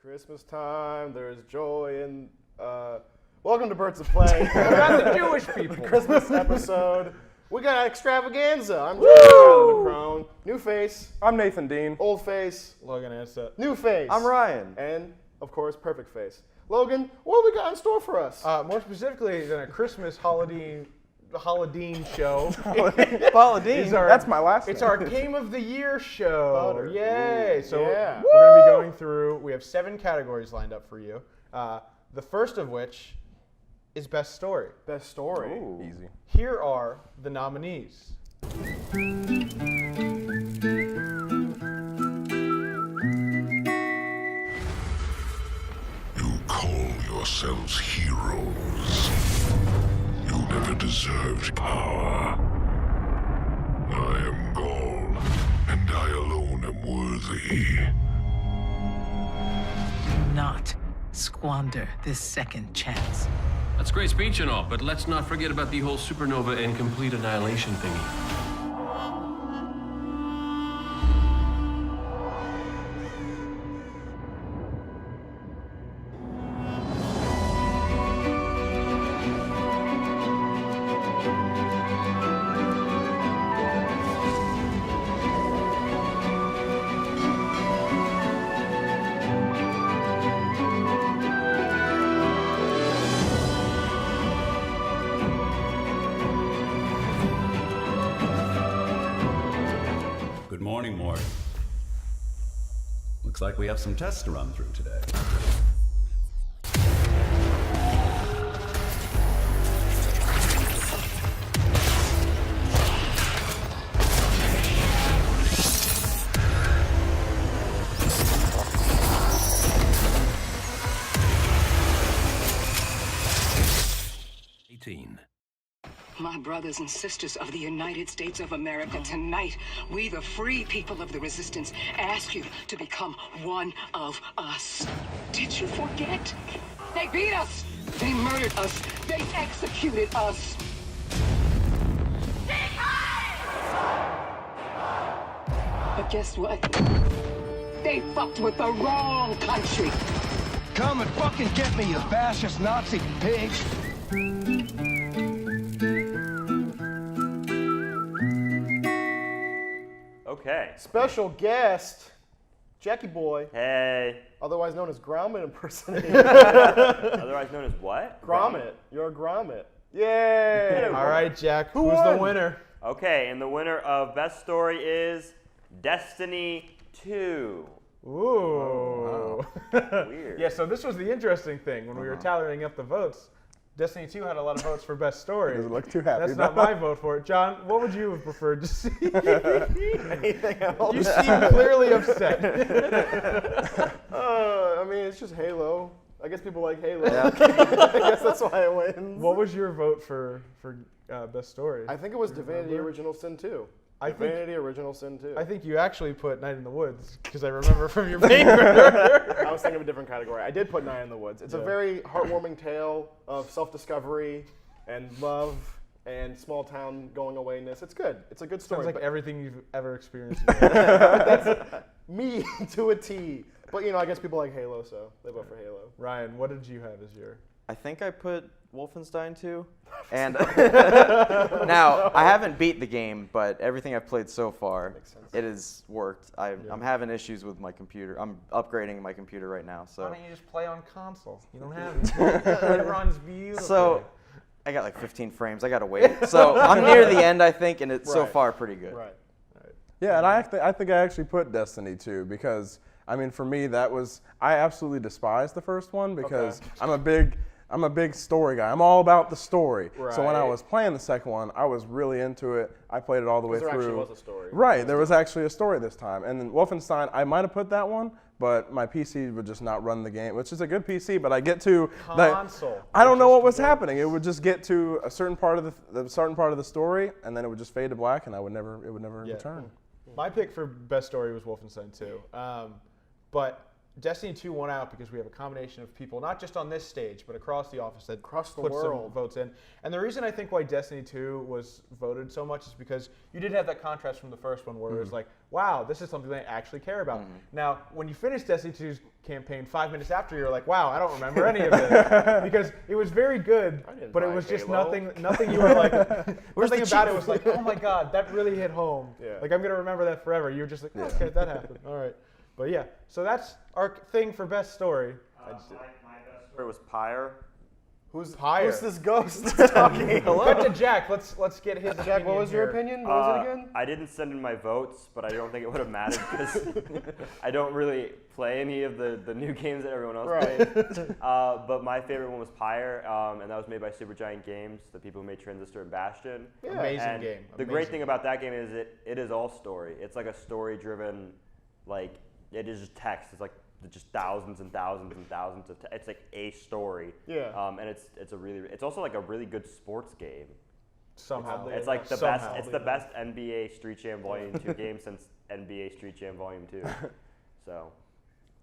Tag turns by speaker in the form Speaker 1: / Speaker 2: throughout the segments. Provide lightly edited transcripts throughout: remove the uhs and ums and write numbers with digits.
Speaker 1: Christmas time, there's joy in... welcome to Birds of Play.
Speaker 2: About the Jewish people.
Speaker 1: Christmas episode. We got extravaganza. I'm Jonathan McCrone. New face.
Speaker 3: I'm Nathan Dean.
Speaker 1: Old face.
Speaker 2: Logan Ansa.
Speaker 1: New face.
Speaker 3: I'm Ryan.
Speaker 1: And, of course, perfect face. Logan, what do we got in store for us?
Speaker 2: More specifically than a Christmas holiday show.
Speaker 3: Paladine. That's my last name.
Speaker 2: It's our Game of the Year show.
Speaker 1: Butter.
Speaker 2: Yay.
Speaker 1: Ooh,
Speaker 2: So
Speaker 1: yeah.
Speaker 2: we're going to be going through, we have 7 categories lined up for you. The first of which is Best Story.
Speaker 1: Best story.
Speaker 3: Ooh. Easy.
Speaker 2: Here are the nominees.
Speaker 4: You call yourselves heroes. You never deserved power. I am Gaul, and I alone am worthy.
Speaker 5: Do not squander this second chance.
Speaker 6: That's a great speech and all, but let's not forget about the whole supernova and complete annihilation thingy.
Speaker 7: Good morning, Mort. Looks like we have some tests to run through today.
Speaker 8: My brothers and sisters of the United States of America, tonight, we, the free people of the resistance, ask you to become one of us. Did you forget? They beat us. They murdered us. They executed us. But guess what? They fucked with the wrong country.
Speaker 9: Come and fucking get me, you fascist Nazi pigs!
Speaker 10: Okay.
Speaker 1: Special guest, Jackie Boy,
Speaker 10: Hey.
Speaker 1: otherwise known as Gromit impersonator.
Speaker 10: Otherwise known as what?
Speaker 1: Gromit. You're a Gromit. Yay!
Speaker 2: All right, Jack.
Speaker 1: Who
Speaker 2: Who's
Speaker 1: won?
Speaker 2: the winner?
Speaker 10: Okay, and the winner of Best Story is Destiny 2.
Speaker 2: Ooh.
Speaker 10: Weird.
Speaker 2: Yeah, so this was the interesting thing. When we were tallying up the votes, Destiny 2 had a lot of votes for Best Story.
Speaker 3: Doesn't look too happy.
Speaker 2: That's not my vote for it. John, what would you have preferred to see?
Speaker 1: Anything else?
Speaker 2: You seem clearly upset.
Speaker 1: I mean, it's just Halo. I guess people like Halo. I guess that's why it wins.
Speaker 2: What was your vote for Best Story?
Speaker 1: I think it was Divinity Original Sin 2.
Speaker 2: I think-
Speaker 1: Divinity Original Sin 2.
Speaker 2: I think you actually put Night in the Woods, because I remember from your paper.
Speaker 1: I was thinking of a different category. I did put Night in the Woods. It's a
Speaker 2: Yeah.
Speaker 1: very heartwarming tale of self-discovery and love and small town going awayness. It's good. It's a good story.
Speaker 2: Sounds like
Speaker 1: but
Speaker 2: everything you've ever experienced.
Speaker 1: me to a T. But, I guess people like Halo, so they vote for Halo.
Speaker 2: Ryan, what did you have as your...
Speaker 11: I think I put Wolfenstein 2. And now, I haven't beat the game, but everything I've played so far,
Speaker 1: Makes sense.
Speaker 11: it has worked. I'm having issues with my computer. I'm upgrading my computer right now.
Speaker 2: Why
Speaker 11: So,
Speaker 2: don't you just play on console? You don't have to. It runs beautifully.
Speaker 11: so I got like 15 frames. I got to wait. So I'm near the end, I think, and it's so
Speaker 1: Right.
Speaker 11: far pretty good.
Speaker 1: Right.
Speaker 3: Yeah, and I think I actually put Destiny 2 because, I mean, for me, I absolutely despise the first one because I'm a big story guy. I'm all about the story. So when I
Speaker 1: Right.
Speaker 3: was playing the second one, I was really into it. I played it all the way
Speaker 1: There
Speaker 3: through.
Speaker 1: actually was a story.
Speaker 3: Right, there was actually a story this time. And then Wolfenstein, I might have put that one, but my PC would just not run the game, which is a good PC, but I get to
Speaker 2: Console.
Speaker 3: I don't know what was happening. It would just get to a certain part of the story, and then it would just fade to black, and it would never return.
Speaker 2: My pick for Best Story was Wolfenstein 2. But Destiny 2 won out because we have a combination of people, not just on this stage, but across the office that
Speaker 1: Across the
Speaker 2: put some
Speaker 1: world.
Speaker 2: votes in. And the reason I think why Destiny 2 was voted so much is because you did have that contrast from the first one where it was like, wow, this is something they actually care about. Now, when you finish Destiny 2's campaign 5 minutes after, you're like, wow, I don't remember any of this. Because it was very good, but it was just nothing you were like, nothing about it was like, oh my God, that really hit home.
Speaker 1: Yeah.
Speaker 2: Like, I'm going to remember that forever. You're just like, okay, that happened. All right. But yeah, so that's our thing for best story.
Speaker 10: My best story was Pyre.
Speaker 1: Who's
Speaker 2: Pyre?
Speaker 1: Who's this ghost talking? Hello?
Speaker 2: Cut to Jack. Let's get his
Speaker 1: Jack,
Speaker 2: opinion
Speaker 1: what was your
Speaker 2: here.
Speaker 1: opinion? What was it again?
Speaker 10: I didn't send in my votes, but I don't think it would have mattered because I don't really play any of the new games that everyone else played. But my favorite one was Pyre, and that was made by Supergiant Games, the people who made Transistor and Bastion.
Speaker 2: Yeah. Amazing
Speaker 10: And
Speaker 2: game.
Speaker 10: The great thing about that game is it is all story. It's like a story-driven, like, it is just text. It's like just thousands and thousands and thousands of it's like a story.
Speaker 1: Yeah.
Speaker 10: And it's also like a really good sports game.
Speaker 2: Somehow.
Speaker 10: It's like the
Speaker 2: Somehow.
Speaker 10: best. It's the best NBA Street Jam Volume 2 game since NBA Street Jam Volume 2. So.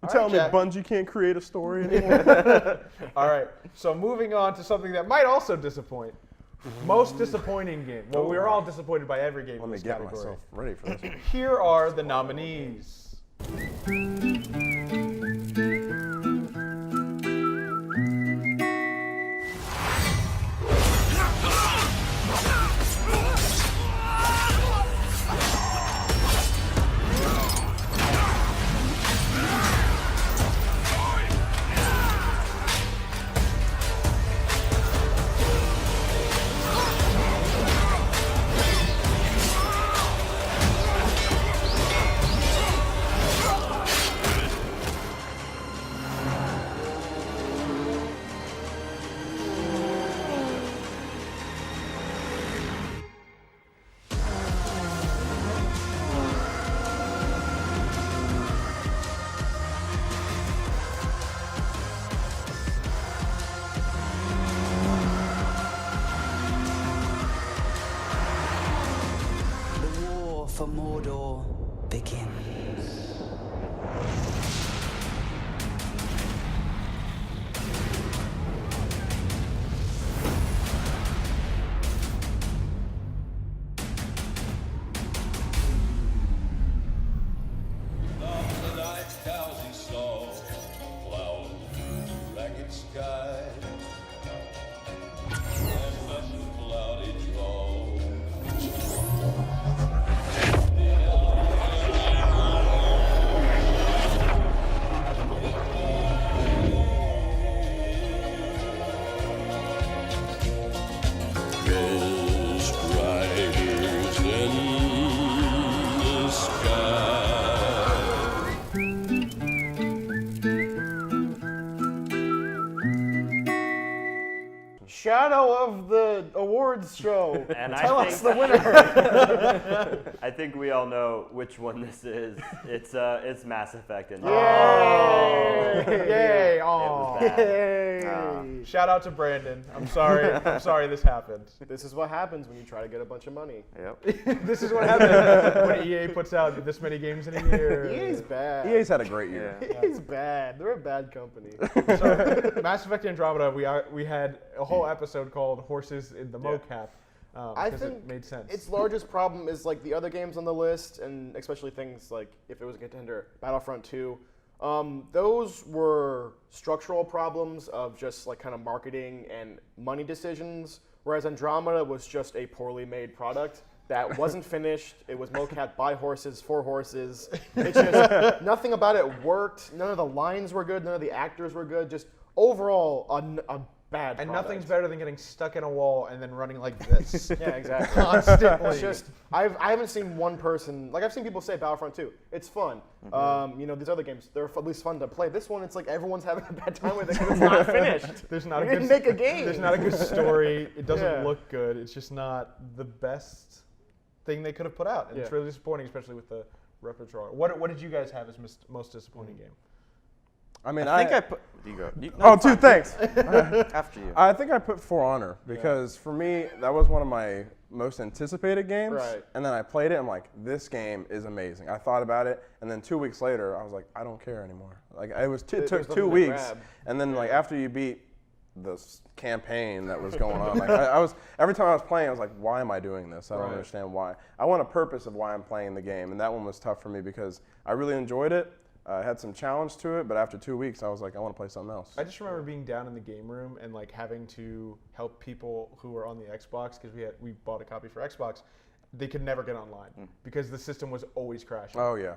Speaker 3: You telling me
Speaker 2: Jack.
Speaker 3: Bungie can't create a story anymore?
Speaker 2: All right. So moving on to something that might also disappoint. Most disappointing game. Well, we are all disappointed by every game
Speaker 3: Let
Speaker 2: in
Speaker 3: me
Speaker 2: this
Speaker 3: get
Speaker 2: category.
Speaker 3: myself ready for this one.
Speaker 2: Here are the nominees.
Speaker 12: For Mordor begins.
Speaker 4: The night cloudy snow, cloud, ragged sky, and when the cloudy drove. Ghost riders in the sky.
Speaker 1: Shadow of the awards show.
Speaker 10: And
Speaker 1: Tell
Speaker 10: I
Speaker 1: us
Speaker 10: think,
Speaker 1: the winner.
Speaker 10: I think we all know which one this is. It's Mass Effect. And
Speaker 2: Yay! Yay!
Speaker 10: It was bad.
Speaker 1: Yay.
Speaker 2: Shout out to Brandon. I'm sorry. I'm sorry this happened.
Speaker 1: This is what happens when you try to get a bunch of money.
Speaker 10: Yep.
Speaker 2: This is what happens when EA puts out this many games in a year.
Speaker 1: EA's bad.
Speaker 3: EA's had a great year.
Speaker 1: EA's bad. They're a bad company.
Speaker 2: So, Mass Effect Andromeda, we had a whole episode called "Horses in the Mocap."
Speaker 1: I
Speaker 2: because
Speaker 1: think
Speaker 2: it made sense.
Speaker 1: its largest problem is like the other games on the list, and especially things like if it was a contender, Battlefront 2. Those were structural problems of just like kind of marketing and money decisions, whereas Andromeda was just a poorly made product that wasn't finished. It was mocap by horses for horses. It's just nothing about it worked. None of the lines were good. None of the actors were good. Just overall a bad
Speaker 2: and
Speaker 1: product.
Speaker 2: nothing's better than getting stuck in a wall and then running like this.
Speaker 1: Yeah, exactly.
Speaker 2: Constantly.
Speaker 1: It's just I haven't seen one person like I've seen people say Battlefront 2. It's fun. You know, these other games they're at least fun to play. This one, it's like everyone's having a bad time with it because it's not finished.
Speaker 2: There's not
Speaker 1: we
Speaker 2: a
Speaker 1: didn't
Speaker 2: good
Speaker 1: make a game.
Speaker 2: There's not a good story. It doesn't
Speaker 1: Yeah.
Speaker 2: look good. It's just not the best thing they could have put out, and it's
Speaker 1: Yeah.
Speaker 2: really disappointing, especially with the repertoire. What did you guys have as most disappointing game?
Speaker 3: I mean,
Speaker 11: I think I put. You go. You,
Speaker 3: Oh,
Speaker 11: it's
Speaker 3: dude,
Speaker 11: fine.
Speaker 3: thanks.
Speaker 11: After you.
Speaker 3: I think I put For Honor because for me that was one of my most anticipated games.
Speaker 1: Right.
Speaker 3: And then I played it. I'm like, this game is amazing. I thought about it, and then 2 weeks later, I was like, I don't care anymore. Like it took
Speaker 1: There's
Speaker 3: 2
Speaker 1: nothing to
Speaker 3: weeks,
Speaker 1: grab.
Speaker 3: and then like after you beat the campaign that was going on, like I was every time I was playing, I was like, why am I doing this? I don't understand why. I want a purpose of why I'm playing the game, and that one was tough for me because I really enjoyed it. I had some challenge to it, but after 2 weeks, I was like, I want to play something else.
Speaker 2: I just remember being down in the game room and like having to help people who were on the Xbox because we bought a copy for Xbox. They could never get online because the system was always crashing.
Speaker 3: Oh yeah.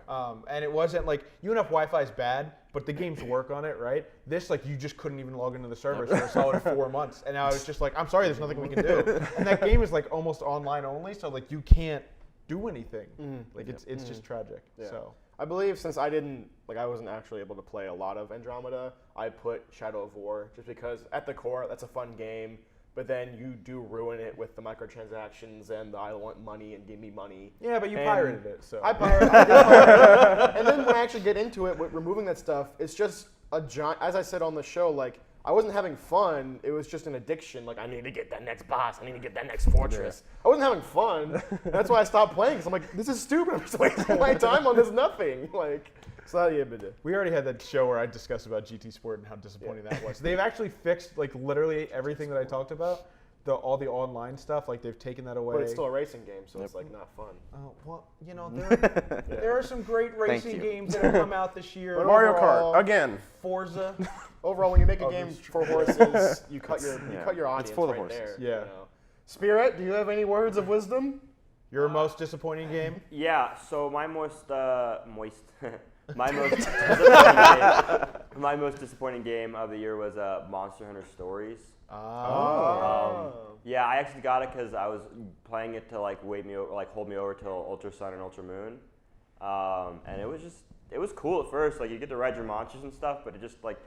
Speaker 2: And it wasn't like UNF Wi-Fi is bad, but the games work on it, right? This like you just couldn't even log into the servers for a solid 4 months, and now it's just like, I'm sorry, there's nothing we can do. And that game is like almost online only, so like you can't do anything. Like it's just tragic.
Speaker 1: Yeah.
Speaker 2: So.
Speaker 1: I believe since I wasn't actually able to play a lot of Andromeda, I put Shadow of War just because at the core that's a fun game, but then you do ruin it with the microtransactions and the I want money and give me money.
Speaker 2: Yeah, but you pirated it, so.
Speaker 1: I did pirate it. And then when I actually get into it with removing that stuff, it's just a giant, as I said on the show, like I wasn't having fun. It was just an addiction. Like, I need to get that next boss. I need to get that next fortress. I wasn't having fun. That's why I stopped playing, because I'm like, this is stupid. I'm just wasting my time on this nothing. Like, so yeah, but
Speaker 2: we already had that show where I discussed about GT Sport and how disappointing that was. They've actually fixed like literally everything that I talked about. All the online stuff, like they've taken that away.
Speaker 1: But it's still a racing game, so it's like not fun.
Speaker 2: Oh, well, you know, there are some great racing games that have come out this year.
Speaker 3: But Mario Kart, again.
Speaker 2: Forza.
Speaker 1: Overall, when you make a game for horses, you cut your audience
Speaker 11: it's for the
Speaker 1: right
Speaker 11: horses.
Speaker 1: there.
Speaker 2: Yeah.
Speaker 1: You know. Spirit, do you have any words of wisdom?
Speaker 2: Your most disappointing game?
Speaker 10: Yeah, so my most disappointing game of the year was Monster Hunter Stories. Yeah, I actually got it because I was playing it to like hold me over till Ultra Sun and Ultra Moon, and it was cool at first. Like you get to ride your monsters and stuff, but it just like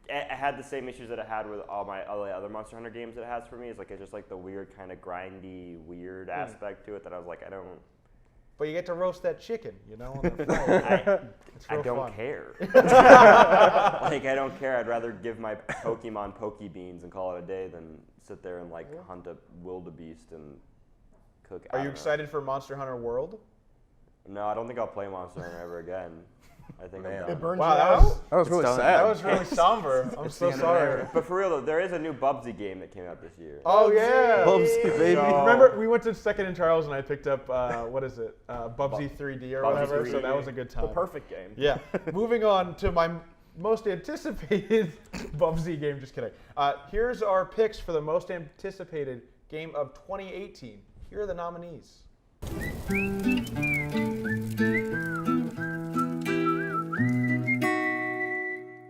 Speaker 10: it had the same issues that it had with all the other Monster Hunter games that it has for me. It's like it's just like the weird kind of grindy, weird aspect to it that I was like, I don't.
Speaker 2: But you get to roast that chicken, you know, on the fire.
Speaker 10: I don't care. Like, I don't care. I'd rather give my Pokemon Pokebeans and call it a day than sit there and, like, hunt a wildebeest and cook.
Speaker 2: Are you excited for Monster Hunter World?
Speaker 10: No, I don't think I'll play Monster Hunter ever again. I think I'm done.
Speaker 1: It burns
Speaker 2: wow,
Speaker 1: you out?
Speaker 3: That was really sad.
Speaker 2: That was really somber. I'm so sorry.
Speaker 10: But for real, though, there is a new Bubsy game that came out this year.
Speaker 2: Oh, yeah.
Speaker 11: Bubsy, baby.
Speaker 2: Remember, we went to Second and Charles, and I picked up, Bubsy 3D or
Speaker 10: Bubsy
Speaker 2: whatever,
Speaker 10: 3D.
Speaker 2: so that was a good time.
Speaker 1: The perfect game.
Speaker 2: Yeah. Moving on to my most anticipated Bubsy game. Just kidding. Here's our picks for the most anticipated game of 2018. Here are the nominees.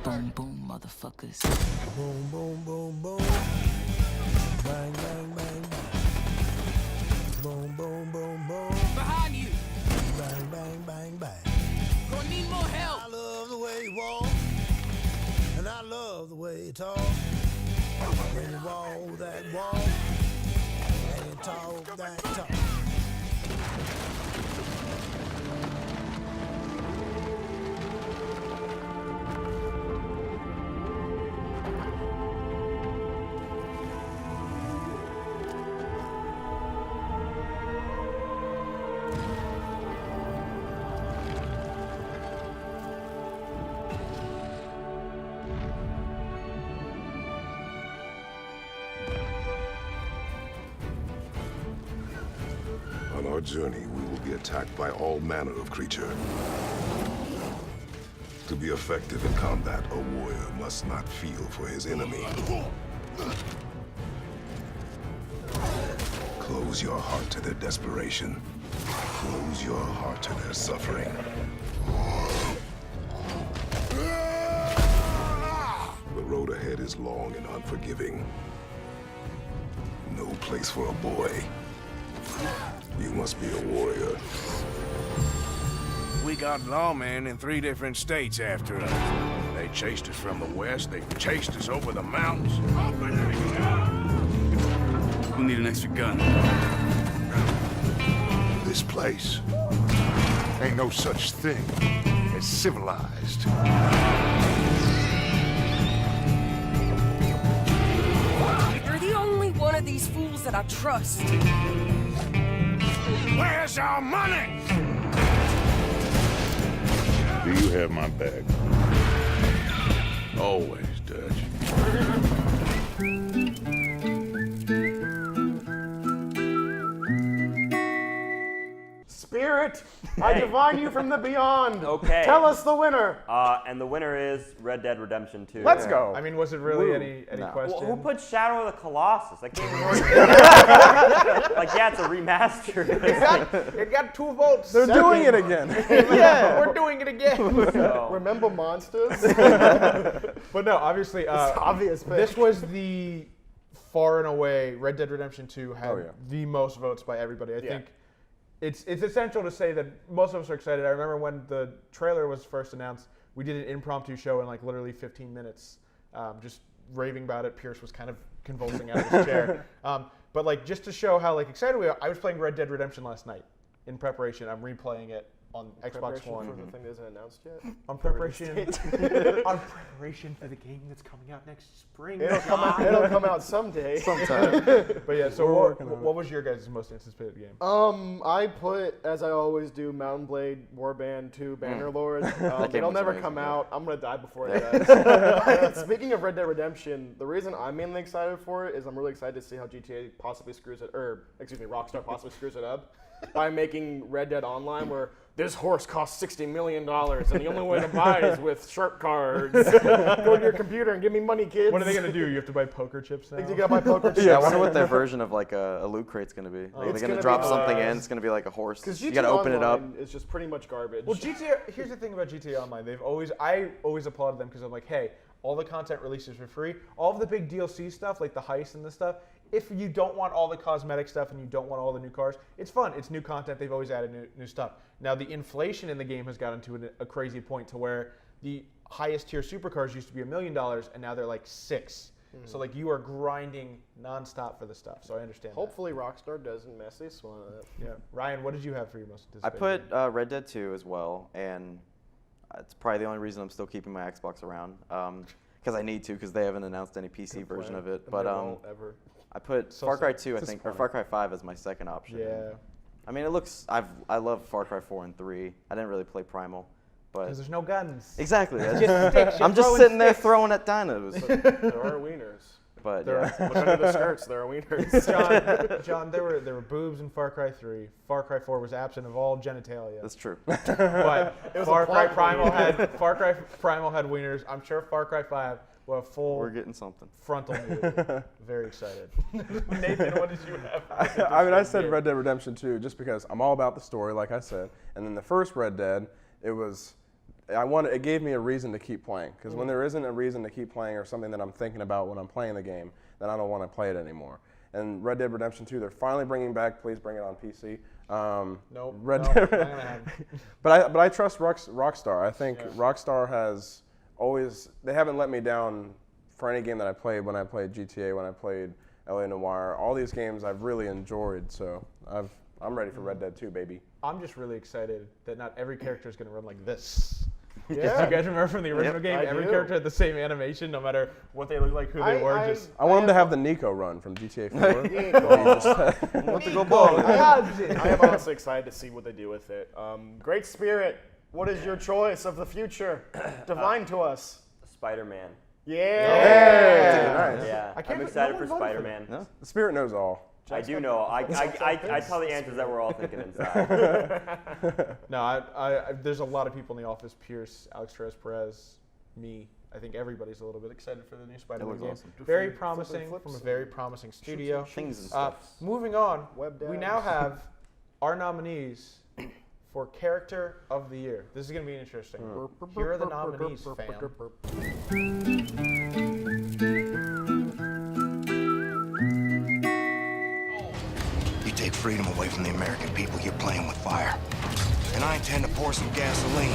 Speaker 12: Boom, boom, motherfuckers.
Speaker 9: Boom, boom, boom, boom. Bang, bang, bang, bang. Boom, boom, boom, boom.
Speaker 12: Behind you.
Speaker 9: Bang, bang, bang, bang.
Speaker 12: Gonna need more help.
Speaker 9: I love the way you walk, and I love the way you talk. When you walk that walk, and you talk that talk.
Speaker 13: On our journey, we will be attacked by all manner of creature. To be effective in combat, a warrior must not feel for his enemy. Close your heart to their desperation. Close your heart to their suffering. The road ahead is long and unforgiving. No place for a boy. You must be a warrior.
Speaker 9: We got lawmen in 3 different states after us. They chased us from the west. They chased us over the mountains.
Speaker 14: We'll need an extra gun.
Speaker 13: This place ain't no such thing as civilized.
Speaker 15: You're the only one of these fools that I trust.
Speaker 9: Where's your money?
Speaker 13: Do you have my back? Always, Dutch.
Speaker 1: Spirit, I divine you from the beyond.
Speaker 10: Okay.
Speaker 1: Tell us the winner.
Speaker 10: And the winner is Red Dead Redemption 2.
Speaker 3: Let's go.
Speaker 2: I mean, was it really
Speaker 10: Woo.
Speaker 2: any
Speaker 11: No.
Speaker 2: question?
Speaker 10: Well, who put Shadow of the Colossus? That game works. Like, yeah, it's a remaster.
Speaker 2: It got 2 votes.
Speaker 3: They're doing it again.
Speaker 2: Yeah, we're doing it again.
Speaker 10: So,
Speaker 1: Remember Monsters?
Speaker 2: But no, obviously,
Speaker 1: It's obvious pick.
Speaker 2: this was the far and away Red Dead Redemption 2 had
Speaker 3: Oh, yeah.
Speaker 2: the most votes by everybody. I
Speaker 1: Yeah.
Speaker 2: think it's essential to say that most of us are excited. I remember when the trailer was first announced, we did an impromptu show in like literally 15 minutes, just raving about it. Pierce was kind of convulsing out of his chair. But like just to show how like excited we are, I was playing Red Dead Redemption last night in preparation. I'm replaying it on Xbox One.
Speaker 1: For the thing that isn't announced yet.
Speaker 2: On preparation, on preparation for the game that's coming out next spring.
Speaker 1: It'll come out someday.
Speaker 11: Sometime.
Speaker 2: But yeah, so
Speaker 3: We're working on
Speaker 2: what was your guys' most anticipated game?
Speaker 1: I put, as I always do, Mountain Blade Warband 2 Bannerlord.
Speaker 11: game
Speaker 1: It'll
Speaker 11: was
Speaker 1: never
Speaker 11: amazing,
Speaker 1: come
Speaker 11: yeah.
Speaker 1: out. I'm going to die before it does. Speaking of Red Dead Redemption, the reason I'm mainly excited for it is I'm really excited to see how GTA possibly screws it, Rockstar possibly screws it up by making Red Dead Online where this horse costs $60 million and the only way to buy is with sharp cards. Go to your computer and give me money, kids.
Speaker 2: What are they gonna do? You have to buy poker chips now?
Speaker 1: You gotta buy poker chips.
Speaker 11: Yeah, I wonder what their version of like a loot crate's gonna be. Like,
Speaker 1: It's
Speaker 11: they're gonna
Speaker 1: gonna
Speaker 11: drop
Speaker 1: be,
Speaker 11: something in. It's gonna be like a horse.
Speaker 1: Because
Speaker 11: You gotta open it up.
Speaker 1: It's just pretty much garbage.
Speaker 2: Well, GTA. Here's the thing about GTA Online. I always applauded them because I'm like, hey, all the content releases for free. All of the big DLC stuff, like the heist and this stuff. If you don't want all the cosmetic stuff and you don't want all the new cars, it's fun. It's new content. They've always added new stuff. Now the inflation in the game has gotten to a crazy point to where the highest tier supercars used to be $1 million and now they're like 6. So like you are grinding nonstop for the stuff. So I understand.
Speaker 1: Hopefully Rockstar doesn't mess this one up.
Speaker 2: Yeah. Ryan, what did you have for your most
Speaker 11: I
Speaker 2: anticipated?
Speaker 11: put Red Dead 2 as well, and it's probably the only reason I'm still keeping my Xbox around. Because I need to, because they haven't announced any PC version of it. But
Speaker 1: ever.
Speaker 11: I put
Speaker 2: So
Speaker 11: Far Cry
Speaker 2: sad.
Speaker 11: 2, I think, or Far Cry 5 as my second option.
Speaker 2: Yeah.
Speaker 11: I mean, it looks. I love Far Cry 4 and 3. I didn't really play Primal, but
Speaker 2: Because there's no guns.
Speaker 11: exactly.
Speaker 2: Just sticks. You're
Speaker 11: I'm just
Speaker 2: throwing
Speaker 11: sitting there
Speaker 2: sticks.
Speaker 11: throwing at dinos.
Speaker 1: There are wieners.
Speaker 11: But
Speaker 2: There
Speaker 11: yeah.
Speaker 1: Look under the skirts, there are wieners.
Speaker 2: John, there were boobs in Far Cry 3. Far Cry 4 was absent of all genitalia.
Speaker 11: That's true.
Speaker 2: But
Speaker 1: It was a
Speaker 2: Far Cry
Speaker 1: plot
Speaker 2: Far Cry Primal had wieners. I'm sure Far Cry 5 will have full
Speaker 11: We're getting something.
Speaker 2: frontal nudity. Very excited. Nathan, what did you have?
Speaker 3: I mean, I said Red Dead Redemption 2 just because I'm all about the story, like I said. And then the first Red Dead, it gave me a reason to keep playing. Because when there isn't a reason to keep playing or something that I'm thinking about when I'm playing the game, then I don't want to play it anymore. And Red Dead Redemption 2, they're finally bringing back. Please bring it on PC.
Speaker 2: Nope.
Speaker 3: Red
Speaker 2: nope,
Speaker 3: Dead.
Speaker 2: not gonna happen.
Speaker 3: But I trust Rockstar. I think Rockstar has always. They haven't let me down for any game that I played. When I played GTA, when I played LA Noire, all these games I've really enjoyed. So I'm ready for Red Dead 2, baby.
Speaker 2: I'm just really excited that not every character is going to run like this.
Speaker 1: Yeah.
Speaker 2: You guys remember from the original game,
Speaker 1: I
Speaker 2: every
Speaker 1: do.
Speaker 2: character had the same animation, no matter what they look like, who they were. Just
Speaker 3: I want them to have the Nico run from GTA 4.
Speaker 11: Want to go ball?
Speaker 1: I am honestly excited to see what they do with it. Great Spirit, what is your choice of the future? Divine to us.
Speaker 10: Spider-Man.
Speaker 1: Yeah.
Speaker 3: Nice.
Speaker 10: Yeah,
Speaker 2: I can't
Speaker 10: I'm
Speaker 2: believe
Speaker 10: excited
Speaker 2: no
Speaker 10: for
Speaker 2: one voted for
Speaker 10: Spider-Man.
Speaker 11: No?
Speaker 3: The Spirit knows all.
Speaker 10: I do know. I tell the answers that we're all thinking inside.
Speaker 2: No, there's a lot of people in the office. Pierce, Alex Perez, me. I think everybody's a little bit excited for the new Spider-Man
Speaker 11: looks
Speaker 2: game.
Speaker 11: awesome.
Speaker 2: Very promising from a very promising studio.
Speaker 11: Things and stuff.
Speaker 2: Moving on,
Speaker 1: Web
Speaker 2: we
Speaker 1: devs.
Speaker 2: now have our nominees for Character of the Year. This is going to be interesting. Here are the nominees, fam.
Speaker 9: You take freedom away from the American people, you're playing with fire. And I intend to pour some gasoline.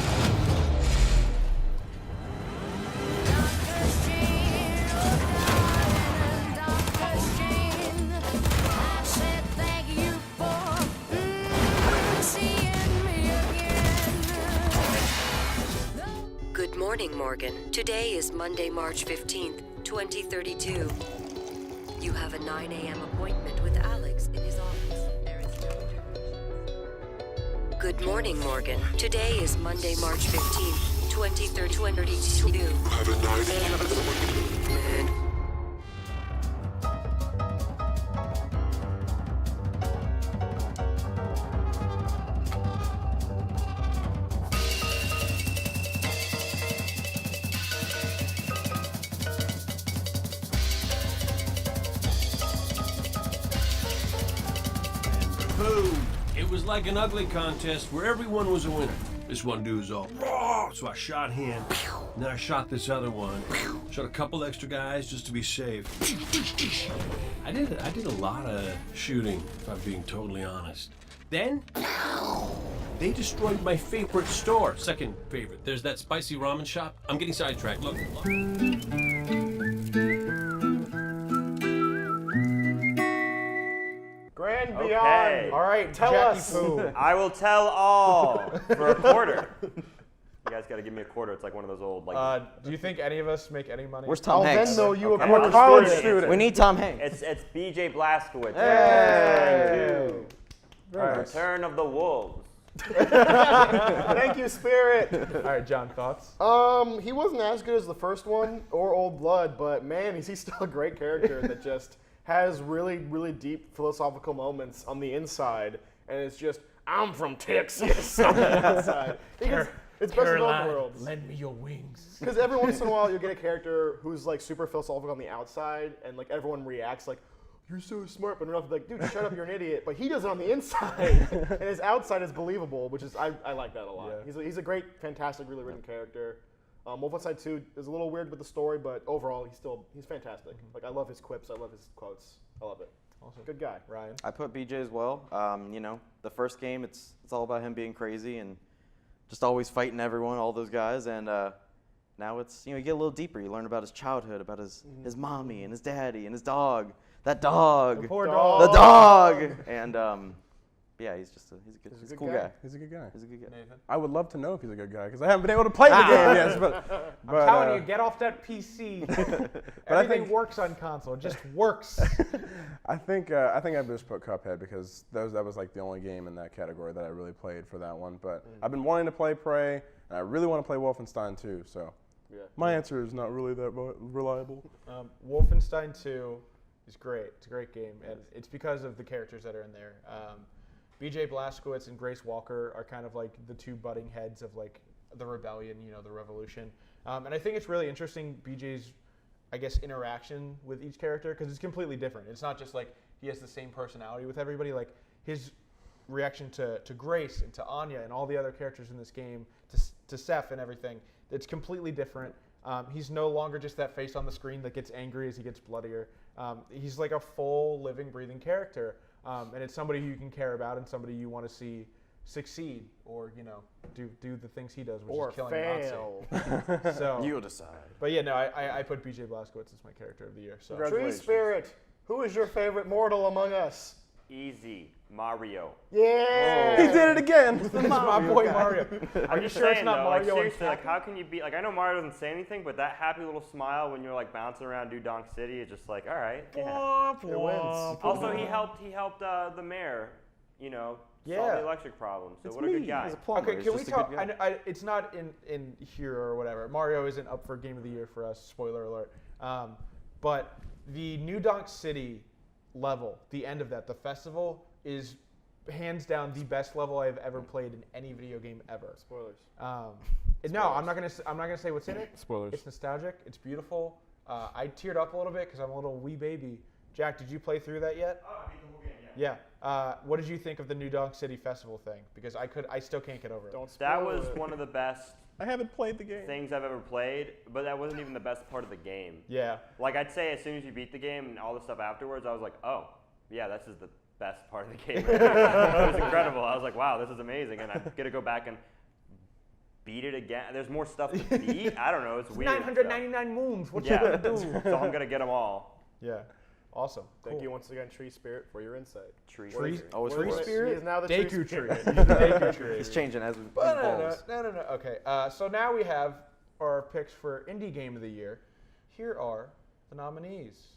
Speaker 15: Good morning, Morgan. Today is Monday, March 15th, 2032. You have a 9 a.m. appointment with Alex in his office. There is no Good morning, Morgan. Today is Monday, March 15th, 2022.
Speaker 13: Have a nice
Speaker 6: Boom! It was like an ugly contest where everyone was a winner. This one dude was all raw, so I shot him. And then I shot this other one. Shot a couple extra guys just to be safe. I did a lot of shooting, if I'm being totally honest. Then they destroyed my favorite store. Second favorite. There's that spicy ramen shop. I'm getting sidetracked. Look.
Speaker 1: Grand
Speaker 10: Okay.
Speaker 1: Beyond.
Speaker 2: All right,
Speaker 1: Tell
Speaker 2: Jackie
Speaker 1: us.
Speaker 2: Poo.
Speaker 10: I will tell all for a quarter. You guys got to give me a quarter. It's like one of those old like.
Speaker 2: Do you think any of us make any money?
Speaker 11: Where's Tom Hanks?
Speaker 1: Venmo you
Speaker 10: Okay.
Speaker 1: a
Speaker 10: I'm a
Speaker 1: quarter
Speaker 3: college
Speaker 1: student.
Speaker 3: student.
Speaker 11: We need Tom Hanks.
Speaker 10: It's BJ Blazkowicz.
Speaker 1: Hey.
Speaker 3: Very nice.
Speaker 10: Return of the Wolves.
Speaker 1: Thank you, Spirit.
Speaker 2: All right, John, thoughts?
Speaker 1: He wasn't as good as the first one or Old Blood, but man, is he still a great character that just has really, really deep philosophical moments on the inside, and it's just, I'm from Texas on the outside. Because it's best of both worlds.
Speaker 2: lend me your wings.
Speaker 1: Because every once in a while you get a character who's like super philosophical on the outside, and like everyone reacts like, you're so smart, but enough like, dude, shut up, you're an idiot. But he does it on the inside, and his outside is believable, which is I like that a lot.
Speaker 2: Yeah.
Speaker 1: He's a great, fantastic, really written character. Wolfenstein 2 is a little weird with the story, but overall he's fantastic. Like I love his quips, I love his quotes, I love it.
Speaker 2: Awesome.
Speaker 1: Good guy.
Speaker 2: Ryan.
Speaker 11: I put BJ as well. You know, the first game, it's all about him being crazy and just always fighting everyone, all those guys. And now it's, you know, you get a little deeper. You learn about his childhood, about his mommy and his daddy and his dog. That dog.
Speaker 2: The poor dog.
Speaker 11: The dog. And yeah, he's a cool guy.
Speaker 3: He's a good guy.
Speaker 11: He's a good guy.
Speaker 2: Nathan.
Speaker 3: I would love to know if he's a good guy because I haven't been able to play the game yet. But
Speaker 2: I'm telling you, get off that PC. Everything works on console. It just works.
Speaker 3: I think I just put Cuphead because that was like the only game in that category that I really played for that one. But I've been wanting to play Prey, and I really want to play Wolfenstein 2. So my answer is not really that reliable.
Speaker 2: Wolfenstein 2 is great. It's a great game, and it's because of the characters that are in there. BJ Blazkowicz and Grace Walker are kind of like the two butting heads of like the rebellion, you know, the revolution. And I think it's really interesting BJ's, I guess, interaction with each character because it's completely different. It's not just like he has the same personality with everybody. Like his reaction to Grace and to Anya and all the other characters in this game, to Seth and everything, it's completely different. He's no longer just that face on the screen that gets angry as he gets bloodier. He's like a full, living, breathing character. And it's somebody who you can care about and somebody you want to see succeed or, you know, do the things he does, which
Speaker 1: Or
Speaker 2: is killing
Speaker 1: fail.
Speaker 2: a Nazi. So,
Speaker 11: You'll decide.
Speaker 2: But yeah, no, I put BJ Blazkowicz as my character of the year. So
Speaker 1: Tree Spirit, who is your favorite mortal among us?
Speaker 10: Easy. Mario.
Speaker 1: Yeah.
Speaker 3: He did it again.
Speaker 2: It's my boy Mario. Are you sure it's not
Speaker 10: though,
Speaker 2: Mario?
Speaker 10: like,
Speaker 2: and
Speaker 10: seriously, like
Speaker 2: Cappy?
Speaker 10: how can you be like? I know Mario doesn't say anything, but that happy little smile when you're like bouncing around Dudonk City is just like, all right, yeah.
Speaker 1: It wins.
Speaker 10: Also, he helped the mayor, you know, solve
Speaker 2: Yeah.
Speaker 10: the electric problem. So
Speaker 11: It's
Speaker 10: what a
Speaker 11: me.
Speaker 10: good guy.
Speaker 11: He's a plumber.
Speaker 2: Okay,
Speaker 11: He's
Speaker 2: can we
Speaker 11: just a
Speaker 2: talk?
Speaker 11: good guy.
Speaker 2: It's not in here or whatever. Mario isn't up for Game of the Year for us. Spoiler alert. But the New Donk City level, the end of that, the festival, is hands down the best level I've ever played in any video game ever.
Speaker 1: Spoilers.
Speaker 2: No, I'm not gonna say what's in it.
Speaker 3: Spoilers.
Speaker 2: It's nostalgic. It's beautiful. I teared up a little bit because I'm a little wee baby. Jack, did you play through that yet?
Speaker 10: Oh, I beat the whole game. Yeah.
Speaker 2: Yeah. What did you think of the New Donk City Festival thing? Because I still can't get over it.
Speaker 1: Don't
Speaker 10: That
Speaker 1: spoil
Speaker 10: was
Speaker 1: it.
Speaker 10: one of the best
Speaker 3: I haven't played the game.
Speaker 10: things I've ever played, but that wasn't even the best part of the game.
Speaker 2: Yeah.
Speaker 10: Like I'd say, as soon as you beat the game and all the stuff afterwards, I was like, oh, yeah, this is the best part of the game. It was incredible. I was like, wow, this is amazing, and I'm gonna go back and beat it again. There's more stuff to beat. I don't know. It's weird.
Speaker 2: 999 moons. What you
Speaker 10: Yeah.
Speaker 2: gonna do?
Speaker 10: So I'm gonna get them all.
Speaker 2: Yeah. Awesome.
Speaker 1: Thank you once again, Tree Spirit, for your insight.
Speaker 10: Tree.
Speaker 11: Always
Speaker 1: Tree
Speaker 11: first.
Speaker 1: Spirit? He is now the
Speaker 2: Deku
Speaker 1: Tree
Speaker 2: tree.
Speaker 1: Spirit.
Speaker 2: Deku tree.
Speaker 11: He's changing as we
Speaker 2: No.
Speaker 11: evolves.
Speaker 2: Okay. So now we have our picks for Indie Game of the Year. Here are the nominees.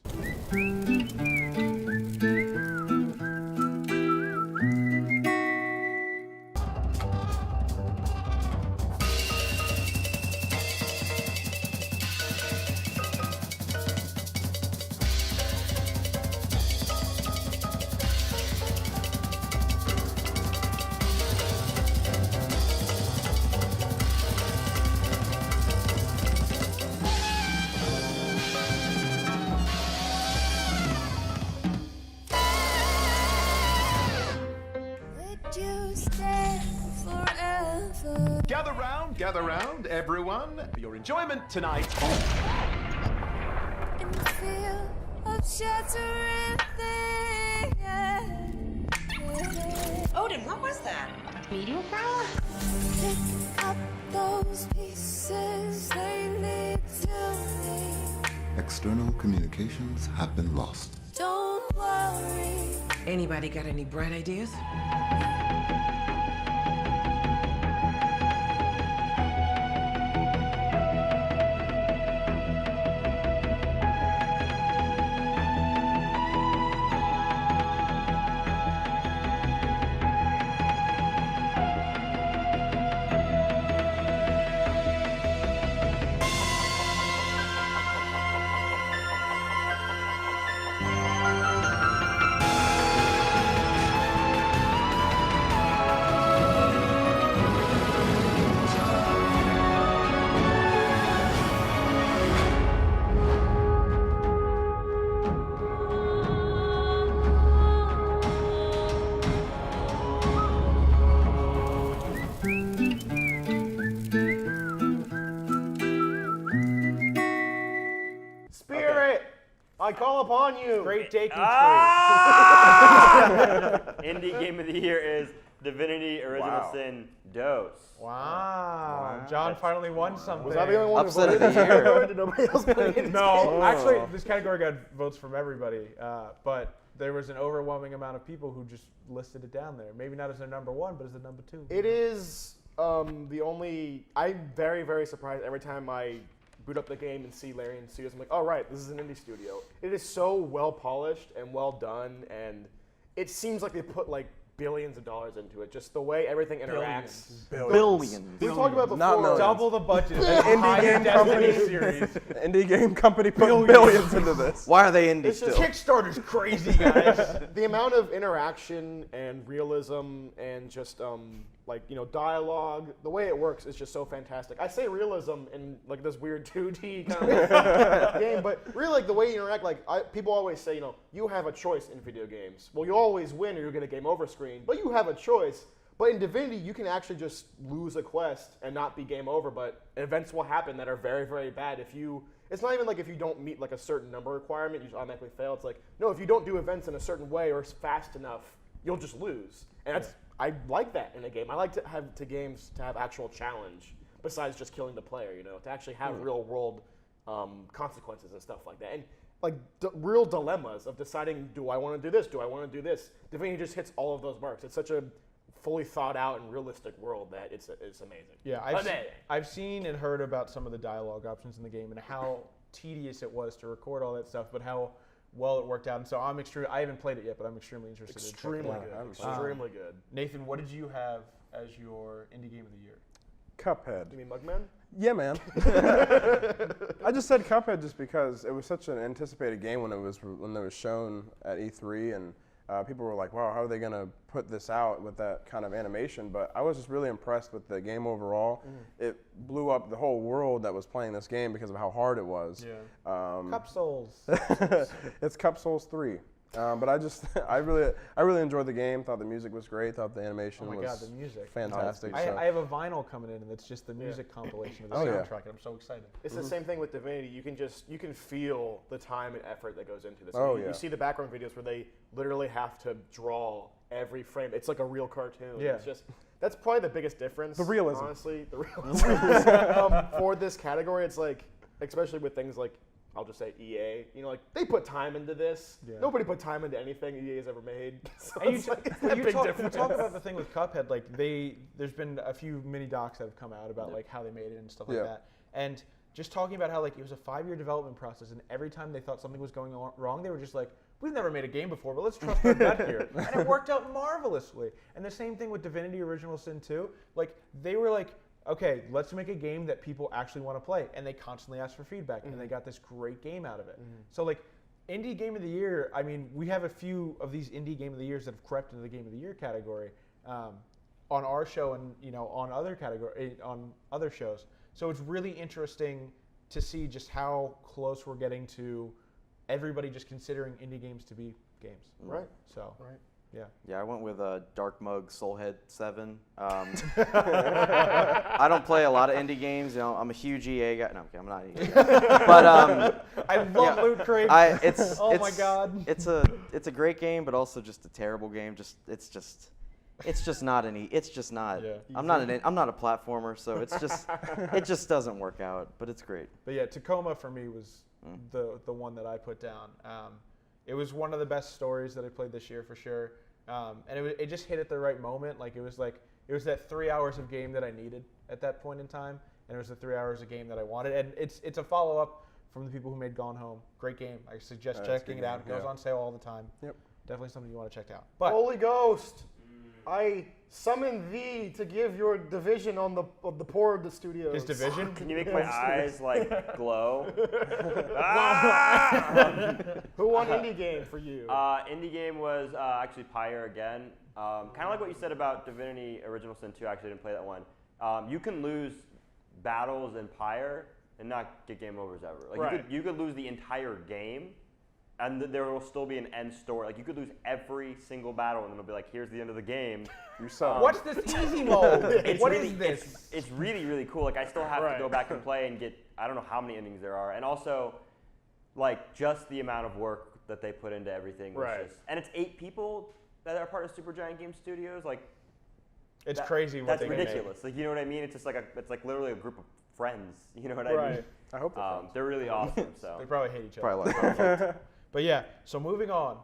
Speaker 16: gather round, everyone, for your enjoyment tonight.
Speaker 17: Odin, what was that? Meteor power?
Speaker 18: Pick up those pieces, they lead to me.
Speaker 19: External communications have been lost.
Speaker 18: Don't worry.
Speaker 17: Anybody got any bright ideas?
Speaker 1: Spirit, I call upon you.
Speaker 2: Great Daking
Speaker 10: Indie Game of the Year is Divinity Original Sin Dose.
Speaker 2: Wow. John finally won something.
Speaker 1: Was I the only one
Speaker 11: Upset
Speaker 1: who
Speaker 11: of the
Speaker 1: voted?
Speaker 11: year.
Speaker 1: Did nobody else play it?
Speaker 2: No, actually, this category got votes from everybody, but there was an overwhelming amount of people who just listed it down there. Maybe not as their number one, but as the number two.
Speaker 1: It is the only. I'm very, very surprised every time I boot up the game and see Larian Studios. I'm like, oh right, this is an indie studio. It is so well polished and well done, and it seems like they put like billions of dollars into it. Just the way everything interacts.
Speaker 11: Billions.
Speaker 1: We talked about before.
Speaker 3: Not millions.
Speaker 2: Double the budget. of
Speaker 3: An indie game
Speaker 2: Destiny
Speaker 3: company
Speaker 2: series.
Speaker 3: Indie game company put billions into this.
Speaker 11: Why are they indie
Speaker 1: It's just
Speaker 11: still?
Speaker 2: Kickstarter's crazy, guys.
Speaker 1: The amount of interaction and realism and just like, you know, dialogue, the way it works is just so fantastic. I say realism in like this weird 2D kind of game, but really like the way you interact, like people always say, you know, you have a choice in video games. Well, you always win or you'll get a game over screen, but you have a choice. But in Divinity, you can actually just lose a quest and not be game over, but events will happen that are very, very bad. It's not even like if you don't meet like a certain number requirement, you automatically fail. It's like, no, if you don't do events in a certain way or fast enough, you'll just lose. And that's, I like that in a game. I like to have games to have actual challenge besides just killing the player, you know, to actually have real world consequences and stuff like that. And like real dilemmas of deciding, do I want to do this? Do I want to do this? Divinity just hits all of those marks. It's such a fully thought out and realistic world that it's amazing.
Speaker 2: Yeah, I've seen and heard about some of the dialogue options in the game and how tedious it was to record all that stuff, but how well it worked out. And so I haven't played it yet, but I'm extremely interested.
Speaker 1: Extremely good. Extremely good.
Speaker 2: Nathan, what did you have as your indie game of the year?
Speaker 3: Cuphead.
Speaker 1: You mean Mugman?
Speaker 3: Yeah, man. I just said Cuphead just because it was such an anticipated game when it was shown at E3, and people were like, wow, how are they going to put this out with that kind of animation? But I was just really impressed with the game overall. It blew up the whole world that was playing this game because of how hard it was.
Speaker 2: Yeah. Cup Souls.
Speaker 3: It's Cup Souls 3. But I really enjoyed the game. Thought the music was great. Thought the animation was
Speaker 2: the music.
Speaker 3: fantastic.
Speaker 2: I have a vinyl coming in, and it's just the music compilation of the soundtrack, and I'm so excited.
Speaker 1: It's the same thing with Divinity. You can feel the time and effort that goes into this. You see the background videos where they literally have to draw every frame. It's like a real cartoon.
Speaker 2: Yeah.
Speaker 1: It's just that's probably the biggest difference.
Speaker 3: The realism.
Speaker 1: Honestly, the realism for this category. It's like, especially with things like, I'll just say EA. You know, like they put time into this. Yeah. Nobody put time into anything EA has ever made. So
Speaker 2: and
Speaker 1: you
Speaker 2: talk about the thing with Cuphead. Like there's been a few mini docs that have come out about like how they made it and stuff like that. And just talking about how like it was a 5-year development process, and every time they thought something was going wrong, they were just like, we've never made a game before, but let's trust our gut here. And it worked out marvelously. And the same thing with Divinity Original Sin 2. Like they were like, okay, let's make a game that people actually want to play. And they constantly ask for feedback, and they got this great game out of it. So like, Indie Game of the Year, I mean, we have a few of these Indie Game of the Years that have crept into the Game of the Year category on our show and, you know, on other shows. So it's really interesting to see just how close we're getting to everybody just considering indie games to be games.
Speaker 1: Right.
Speaker 2: So.
Speaker 1: Right.
Speaker 2: Yeah.
Speaker 11: Yeah, I went with Dark Mug Soulhead 7. I don't play a lot of indie games. You know, I'm a huge EA guy. No, okay, I'm not an EA guy. But
Speaker 2: I love Loot Crate. Oh my God.
Speaker 11: It's a great game, but also just a terrible game. It's just not any. It's just not.
Speaker 2: Yeah.
Speaker 11: I'm not a platformer, so it just doesn't work out. But it's great.
Speaker 2: But yeah, Tacoma for me was the one that I put down. It was one of the best stories that I played this year for sure, and it just hit at the right moment. It was that 3 hours of game that I needed at that point in time, and it was the 3 hours of game that I wanted. And it's a follow up from the people who made Gone Home. Great game. I suggest checking it out. It goes on sale all the time.
Speaker 3: Yep.
Speaker 2: Definitely something you want to check out. But
Speaker 1: Holy Ghost, I summon thee to give your division on the poor of the studios.
Speaker 2: His division?
Speaker 10: Can you make my eyes glow?
Speaker 1: Who won indie game for you?
Speaker 10: Indie game was actually Pyre again. Kind of like what you said about Divinity Original Sin 2. I actually didn't play that one. You can lose battles in Pyre and not get game overs ever. You could lose the entire game, and there will still be an end story. You could lose every single battle, and it'll be like, here's the end of the game.
Speaker 3: You suck.
Speaker 2: What's this easy mode? What is this?
Speaker 10: It's really, really cool. I still have to go back and play and get, I don't know how many endings there are. And also, just the amount of work that they put into everything was just, and it's 8 people that are part of Supergiant Game Studios.
Speaker 2: It's crazy what
Speaker 10: that's
Speaker 2: they
Speaker 10: ridiculous. You know what I mean? It's just it's literally a group of friends. You know what I mean?
Speaker 3: I hope
Speaker 10: they're really awesome. So
Speaker 2: they probably hate each other.
Speaker 11: Probably like
Speaker 2: But yeah, so moving on,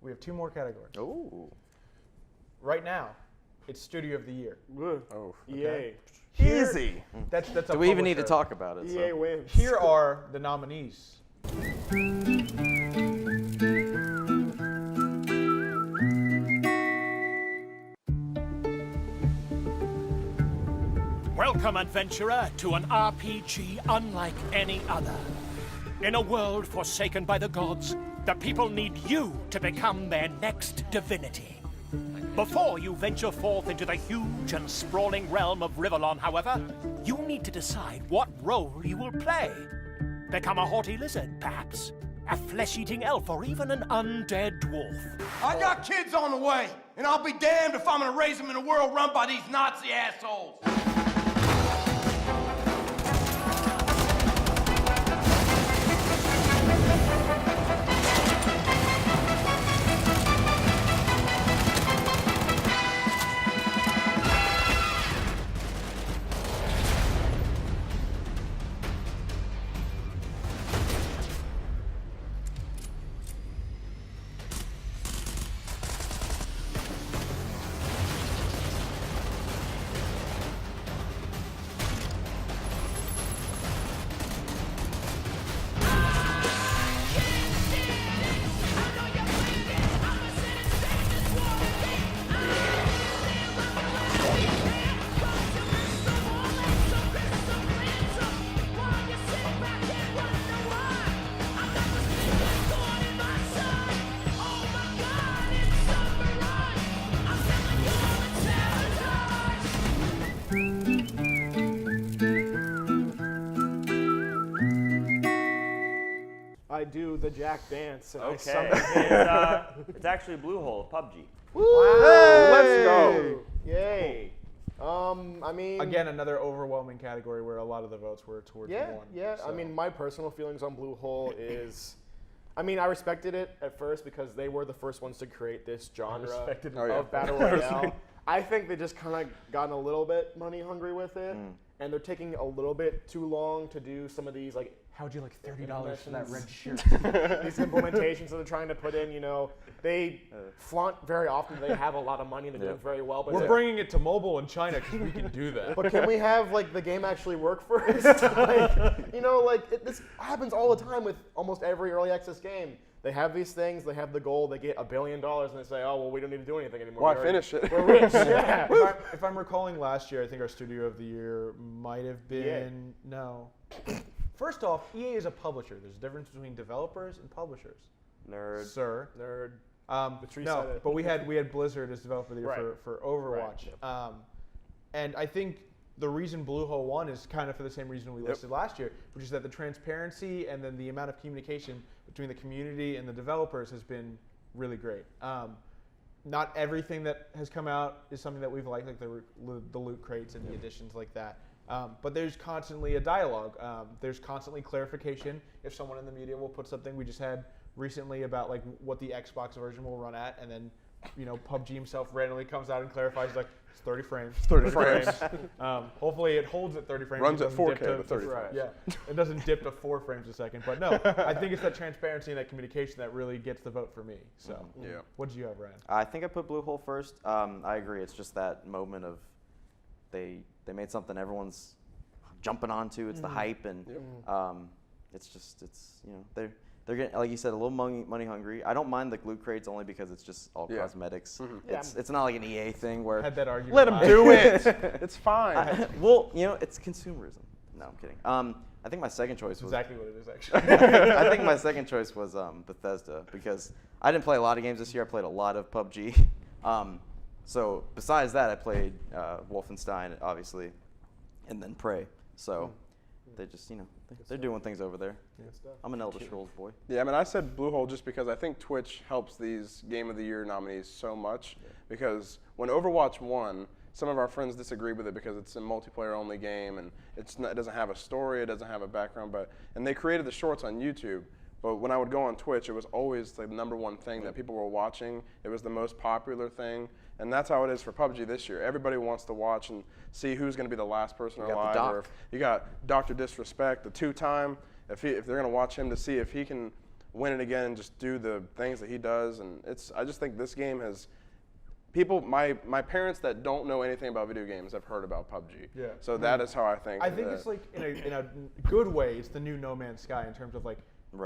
Speaker 2: we have 2 more categories.
Speaker 11: Ooh.
Speaker 2: Right now, it's Studio of the Year.
Speaker 3: Oh,
Speaker 1: EA.
Speaker 3: Easy.
Speaker 2: That's a
Speaker 11: Do we even need to
Speaker 2: publisher.
Speaker 11: talk about it?
Speaker 1: EA wins.
Speaker 2: Here are the nominees.
Speaker 20: Welcome, adventurer, to an RPG unlike any other. In a world forsaken by the gods, the people need you to become their next divinity. Before you venture forth into the huge and sprawling realm of Rivellon, however, you need to decide what role you will play. Become a haughty lizard, perhaps, a flesh-eating elf, or even an undead dwarf.
Speaker 9: I got kids on the way, and I'll be damned if I'm gonna raise them in a world run by these Nazi assholes.
Speaker 1: I do the Jack dance. And I
Speaker 10: okay.
Speaker 1: summon
Speaker 10: It's actually Bluehole, PUBG.
Speaker 1: Woo!
Speaker 3: Let's go.
Speaker 1: Yay. I mean,
Speaker 2: Again, another overwhelming category where a lot of the votes were towards one.
Speaker 1: Yeah.
Speaker 2: So.
Speaker 1: I mean, my personal feelings on Bluehole is, I respected it at first because they were the first ones to create this genre of battle royale. I think they just kind of gotten a little bit money hungry with it, and they're taking a little bit too long to do some of these
Speaker 2: How'd you like $30 for that red shirt?
Speaker 1: These implementations that they're trying to put in, they flaunt very often. They have a lot of money. They're doing very well. But
Speaker 2: we're bringing it to mobile in China because we can do that.
Speaker 1: But can we have the game actually work first? This happens all the time with almost every early access game. They have these things. They have the goal. They get $1 billion, and they say, "Oh well, we don't need to do anything anymore."
Speaker 3: Why finish it?
Speaker 1: We're rich. Yeah.
Speaker 2: If I'm recalling last year, I think our Studio of the Year might have been no. First off, EA is a publisher. There's a difference between developers and publishers.
Speaker 10: Nerd.
Speaker 2: Sir.
Speaker 1: Nerd.
Speaker 2: No, but we had Blizzard as developer of the year for Overwatch.
Speaker 1: Right.
Speaker 2: And I think the reason Bluehole won is kind of for the same reason we listed last year, which is that the transparency and then the amount of communication between the community and the developers has been really great. not everything that has come out is something that we've liked, like the loot crates and the additions like that. But there's constantly a dialogue. There's constantly clarification. If someone in the media will put something, we just had recently about like what the Xbox version will run at, and then PUBG himself randomly comes out and clarifies like it's 30 frames.
Speaker 3: 30 frames.
Speaker 2: Hopefully it holds at 30 frames.
Speaker 3: Runs
Speaker 2: It
Speaker 3: at
Speaker 2: doesn't
Speaker 3: 4K
Speaker 2: dip to
Speaker 3: with 30 frames.
Speaker 2: Yeah, it doesn't dip to 4 frames a second. But no, I think it's that transparency and that communication that really gets the vote for me. So
Speaker 3: yeah.
Speaker 2: What did you have, Ryan?
Speaker 11: I think I put Blue Hole first. I agree. It's just that moment of they made something everyone's jumping onto. It's the hype, and it's they're getting, like you said, a little money hungry. I don't mind the loot crates only because it's just all cosmetics. It's not like an EA thing where
Speaker 2: had that argument.
Speaker 3: Let them do it. It's fine.
Speaker 11: Well, it's consumerism. No, I'm kidding. I think my second choice was
Speaker 2: exactly what it is actually.
Speaker 11: I think my second choice was Bethesda, because I didn't play a lot of games this year. I played a lot of PUBG. So besides that, I played Wolfenstein, obviously, and then Prey. So they just, they're doing things over there. I'm an Elder Scrolls boy.
Speaker 3: Yeah, I mean, I said Bluehole just because I think Twitch helps these Game of the Year nominees so much. Because when Overwatch won, some of our friends disagree with it because it's a multiplayer-only game and it doesn't have a story, it doesn't have a background. And they created the shorts on YouTube. But when I would go on Twitch, it was always the number one thing that people were watching. It was the most popular thing. And that's how it is for PUBG this year. Everybody wants to watch and see who's going to be the last person alive. Or if you got Dr. Disrespect, the two-time. If they're going to watch him to see if he can win it again and just do the things that he does. And I just think this game has people. My parents that don't know anything about video games have heard about PUBG.
Speaker 2: Yeah.
Speaker 3: So that is how I think.
Speaker 2: I think it's like in a good way. It's the new No Man's Sky in terms of like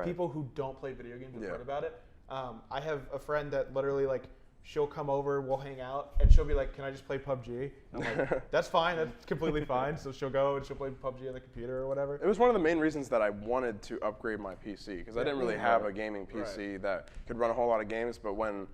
Speaker 2: people who don't play video games have heard about it. I have a friend that literally like. She'll come over, we'll hang out, and she'll be like, "Can I just play PUBG?" I'm like, "That's fine, that's completely fine." So she'll go and she'll play PUBG on the computer or whatever.
Speaker 3: It was one of the main reasons that I wanted to upgrade my PC, because I didn't really have a gaming PC that could run a whole lot of games. But when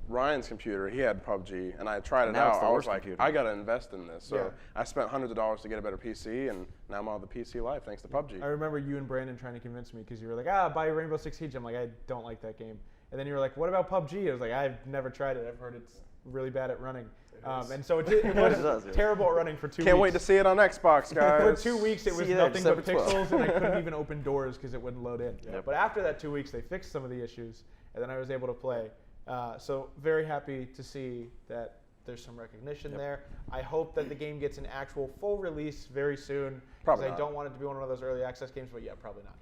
Speaker 3: Ryan's computer, he had PUBG, and I tried it out, I was like, I got to invest in this. So I spent hundreds of dollars to get a better PC, and now I'm on the PC life thanks to PUBG.
Speaker 2: I remember you and Brandon trying to convince me because you were like, buy Rainbow Six Siege. I'm like, I don't like that game. And then you were like, what about PUBG? I was like, I've never tried it. I've heard it's really bad at running. And so it was terrible at running for 2 weeks.
Speaker 3: Can't wait to see it on Xbox, guys.
Speaker 2: For 2 weeks, it was nothing but pixels, and I couldn't even open doors because it wouldn't load in. But after that 2 weeks, they fixed some of the issues, and then I was able to play. So very happy to see that there's some recognition there. I hope that the game gets an actual full release very soon. Because I don't want it to be one of those early access games, but yeah, probably not.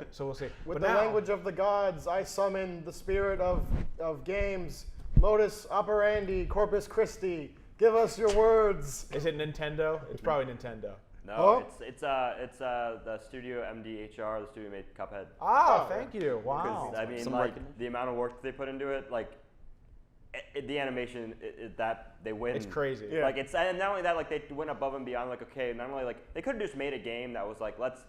Speaker 2: So we'll see.
Speaker 1: With the language of the gods, I summon the spirit of games. Modus operandi, Corpus Christi. Give us your words.
Speaker 2: Is it Nintendo? It's probably Nintendo.
Speaker 10: No, it's the studio MDHR, the studio made Cuphead.
Speaker 2: Thank you. Wow.
Speaker 10: I mean, the amount of work that they put into it, like the animation that they win.
Speaker 2: It's crazy.
Speaker 10: Yeah. Like and not only that, like they went above and beyond. Like not only like they could have just made a game that was like let's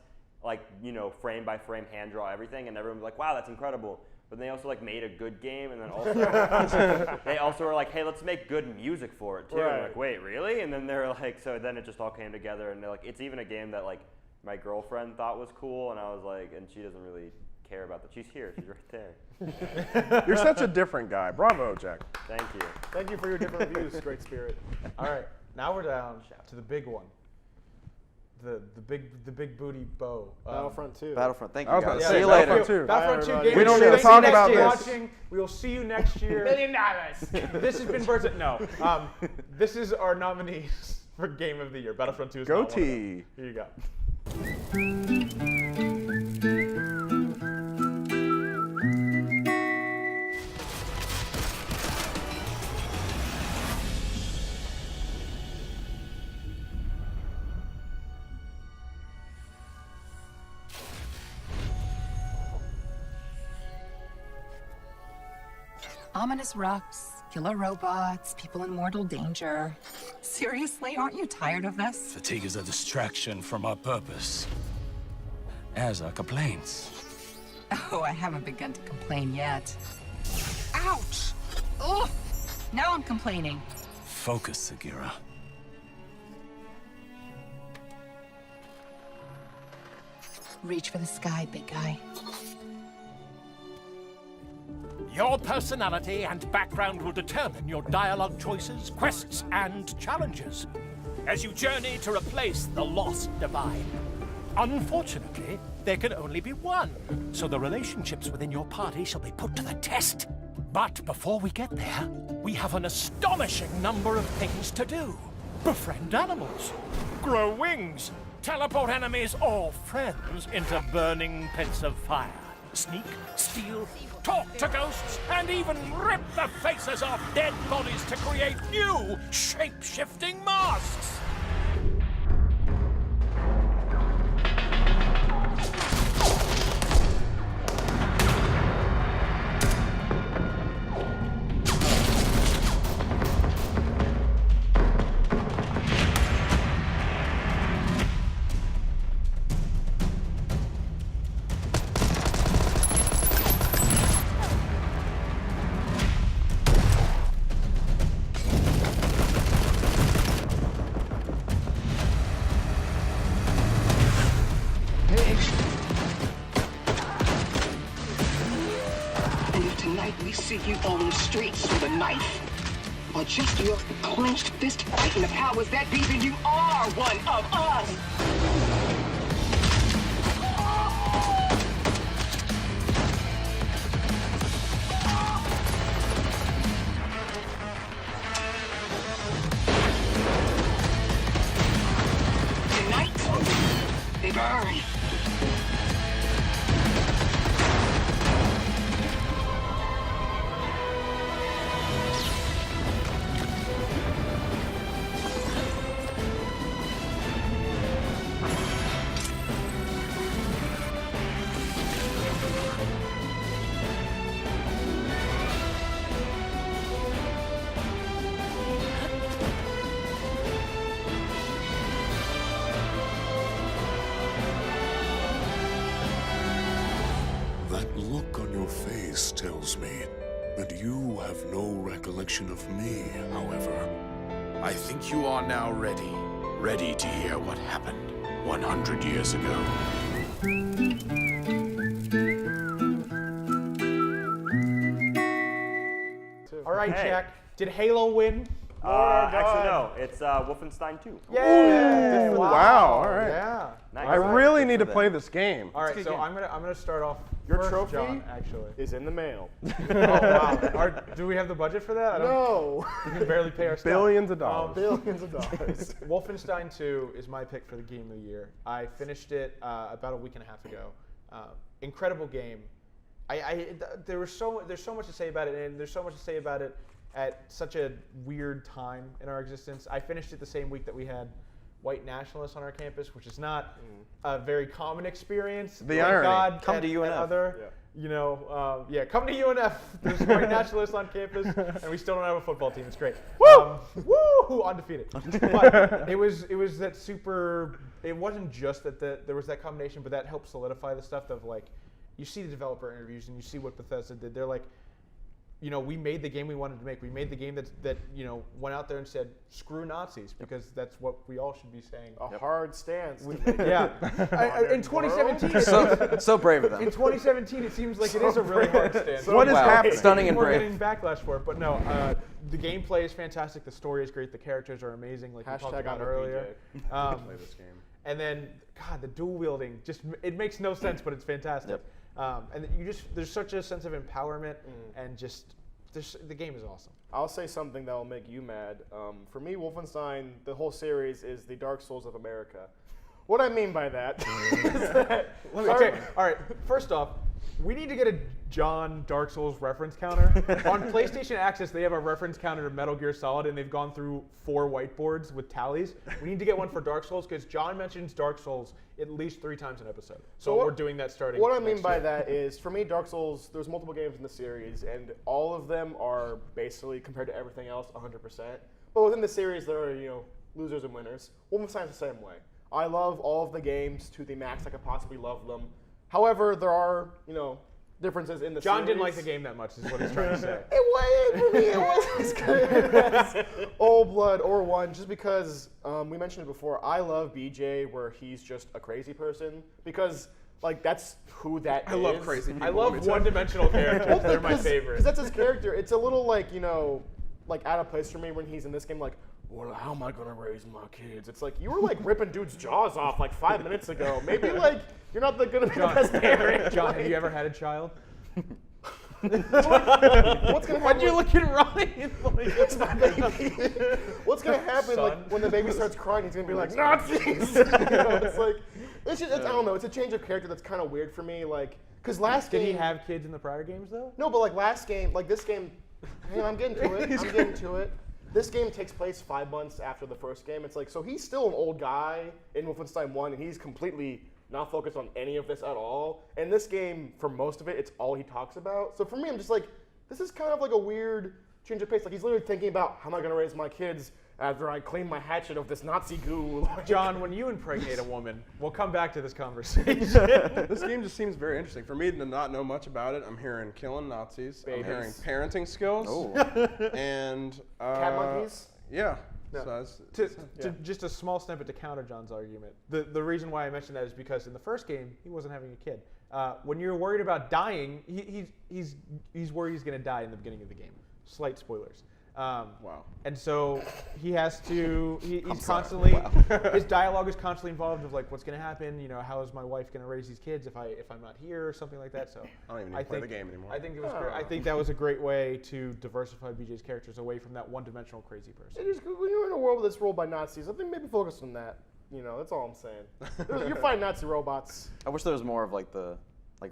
Speaker 10: frame by frame hand draw everything, and everyone was like, wow, that's incredible. But they also like made a good game, and then also they also were like, hey, let's make good music for it too.
Speaker 1: Right.
Speaker 10: And like, wait, really? And then they're like, so then it just all came together, and they're like, it's even a game that like my girlfriend thought was cool, and I was like, and she doesn't really care about that. She's here. She's right there.
Speaker 3: You're such a different guy. Bravo, Jack.
Speaker 10: Thank you.
Speaker 1: Thank you for your different views, great spirit.
Speaker 2: All right, now we're down to the big one. The big booty bow.
Speaker 1: Battlefront 2.
Speaker 11: Battlefront. Thank you guys.
Speaker 3: See you later.
Speaker 2: Battlefront 2 game.
Speaker 3: We don't need to talk about this.
Speaker 2: Watching. We will see you next year. $1 million. This has been Birds. No. This is our nominees for Game of the Year. Battlefront 2 is not one of them. Here you go.
Speaker 21: Ominous rocks, killer robots, people in mortal danger. Seriously, aren't you tired of this?
Speaker 20: Fatigue is a distraction from our purpose, as are complaints.
Speaker 21: Oh, I haven't begun to complain yet. Ouch! Ugh! Now I'm complaining.
Speaker 20: Focus, Sagira.
Speaker 21: Reach for the sky, big guy.
Speaker 20: Your personality and background will determine your dialogue choices, quests, and challenges as you journey to replace the lost divine. Unfortunately, there can only be one, so the relationships within your party shall be put to the test. But before we get there, we have an astonishing number of things to do. Befriend animals, grow wings, teleport enemies or friends into burning pits of fire, sneak, steal, talk to ghosts, and even rip the faces off dead bodies to create new shape-shifting masks.
Speaker 8: And if tonight we see you on the streets with a knife, or just your clenched fist fighting the powers that be, then you are one of us! Tonight, they burn.
Speaker 13: That look on your face tells me that you have no recollection of me, however.
Speaker 5: I think you are now ready to hear what happened 100 years ago.
Speaker 2: All right,
Speaker 10: Hey.
Speaker 2: Jack. Did Halo win?
Speaker 10: Actually, no. It's Wolfenstein 2.
Speaker 2: Yay!
Speaker 3: Wow, all right.
Speaker 2: Yeah.
Speaker 10: Nice.
Speaker 3: I really need to play this game.
Speaker 2: All right, so I'm gonna start off.
Speaker 1: Your
Speaker 2: first,
Speaker 1: trophy
Speaker 2: John, actually.
Speaker 1: is in the mail.
Speaker 2: Oh wow! Do we have the budget for that?
Speaker 1: No.
Speaker 2: We can barely pay our staff.
Speaker 3: Billions of dollars.
Speaker 1: Billions of dollars.
Speaker 2: Wolfenstein 2 is my pick for the game of the year. I finished it about a week and a half ago. Incredible game. There's so much to say about it, and there's so much to say about it at such a weird time in our existence. I finished it the same week that we had white nationalists on our campus, which is not a very common experience.
Speaker 3: The
Speaker 2: Thank
Speaker 3: irony.
Speaker 2: God,
Speaker 11: Come to UNF.
Speaker 2: You know, come to UNF. There's white nationalists on campus, and we still don't have a football team. It's great. Woo! Woo! Undefeated. But it was that super. It wasn't just that there was that combination, but that helped solidify the stuff of like, you see the developer interviews and you see what Bethesda did. They're like, you know, we made the game we wanted to make. We made the game that you know went out there and said, screw Nazis, because that's what we all should be saying.
Speaker 1: A hard stance.
Speaker 2: In 2017,
Speaker 11: So brave of them.
Speaker 2: in 2017, it seems like it is a really hard stance.
Speaker 3: What is happening?
Speaker 11: Stunning and
Speaker 2: We're
Speaker 11: brave.
Speaker 2: getting backlash for it, but no. The gameplay is fantastic. The story is great. The characters are amazing, like we talked about earlier.
Speaker 3: Play this game.
Speaker 2: And then, God, the dual wielding it makes no sense, but it's fantastic. And there's such a sense of empowerment, and the game is awesome.
Speaker 1: I'll say something that will make you mad. For me, Wolfenstein, the whole series is the Dark Souls of America. What I mean by that is that...
Speaker 2: Okay, all right. First off, we need to get a John Dark Souls reference counter. On PlayStation Access, they have a reference counter to Metal Gear Solid, and they've gone through 4 whiteboards with tallies. We need to get one for Dark Souls, because John mentions Dark Souls at least 3 times an episode. So we're doing that starting
Speaker 1: What I mean
Speaker 2: next
Speaker 1: by
Speaker 2: year.
Speaker 1: that is, for me, Dark Souls, there's multiple games in the series, and all of them are basically, compared to everything else, 100%. But within the series, there are, losers and winners. Wolfenstein's the same way. I love all of the games to the max I could possibly love them. However, there are, differences in the series.
Speaker 2: John didn't like the game that much, is what he's trying to say.
Speaker 1: For me, it wasn't as good as Old Blood or 1, just because, we mentioned it before, I love BJ where he's just a crazy person, because like that's who that is.
Speaker 3: I love crazy people.
Speaker 2: I love one-dimensional characters. They're my favorite.
Speaker 1: Because that's his character. It's a little like, like out of place for me when he's in this game. Like, well, how am I gonna raise my kids? It's like you were like ripping dudes' jaws off like 5 minutes ago. Maybe like you're not gonna be the best parent.
Speaker 2: John, have you ever had a child?
Speaker 1: What's gonna happen?
Speaker 2: Why'd you look at Ryan? Like,
Speaker 1: it's my baby. What's gonna happen?
Speaker 2: Son.
Speaker 1: Like when the baby starts crying, he's gonna be like Nazis. It's like it's just I don't know. It's a change of character that's kind of weird for me. Like because last game.
Speaker 2: Did he have kids in the prior games though?
Speaker 1: No, but like last game, like this game. Hang on, I'm getting to it. This game takes place 5 months after the first game. It's like so he's still an old guy in Wolfenstein 1, and he's completely not focused on any of this at all. And this game, for most of it, it's all he talks about. So for me, I'm just like, this is kind of like a weird change of pace. Like he's literally thinking about how am I going to raise my kids after I clean my hatchet of this Nazi goo.
Speaker 2: John, when you impregnate a woman, we'll come back to this conversation.
Speaker 3: This game just seems very interesting. For me to not know much about it, I'm hearing killing Nazis.
Speaker 1: Babies.
Speaker 3: I'm hearing parenting skills.
Speaker 1: And
Speaker 3: cat
Speaker 1: monkeys.
Speaker 3: Yeah.
Speaker 1: No.
Speaker 3: So
Speaker 2: just a small snippet to counter John's argument. The reason why I mentioned that is because in the first game he wasn't having a kid. When you're worried about dying, he's worried he's going to die in the beginning of the game. Slight spoilers.
Speaker 3: Wow.
Speaker 2: And so he has to. He's constantly. His dialogue is constantly involved of like, what's going to happen? You know, how is my wife going to raise these kids if I'm not here or something like that? So
Speaker 3: I don't even need to play the game anymore.
Speaker 2: I think it was. I think that was a great way to diversify BJ's characters away from that one-dimensional crazy person.
Speaker 1: It is, when you're in a world that's ruled by Nazis, I think maybe focus on that. That's all I'm saying. You're fighting Nazi robots.
Speaker 11: I wish there was more of like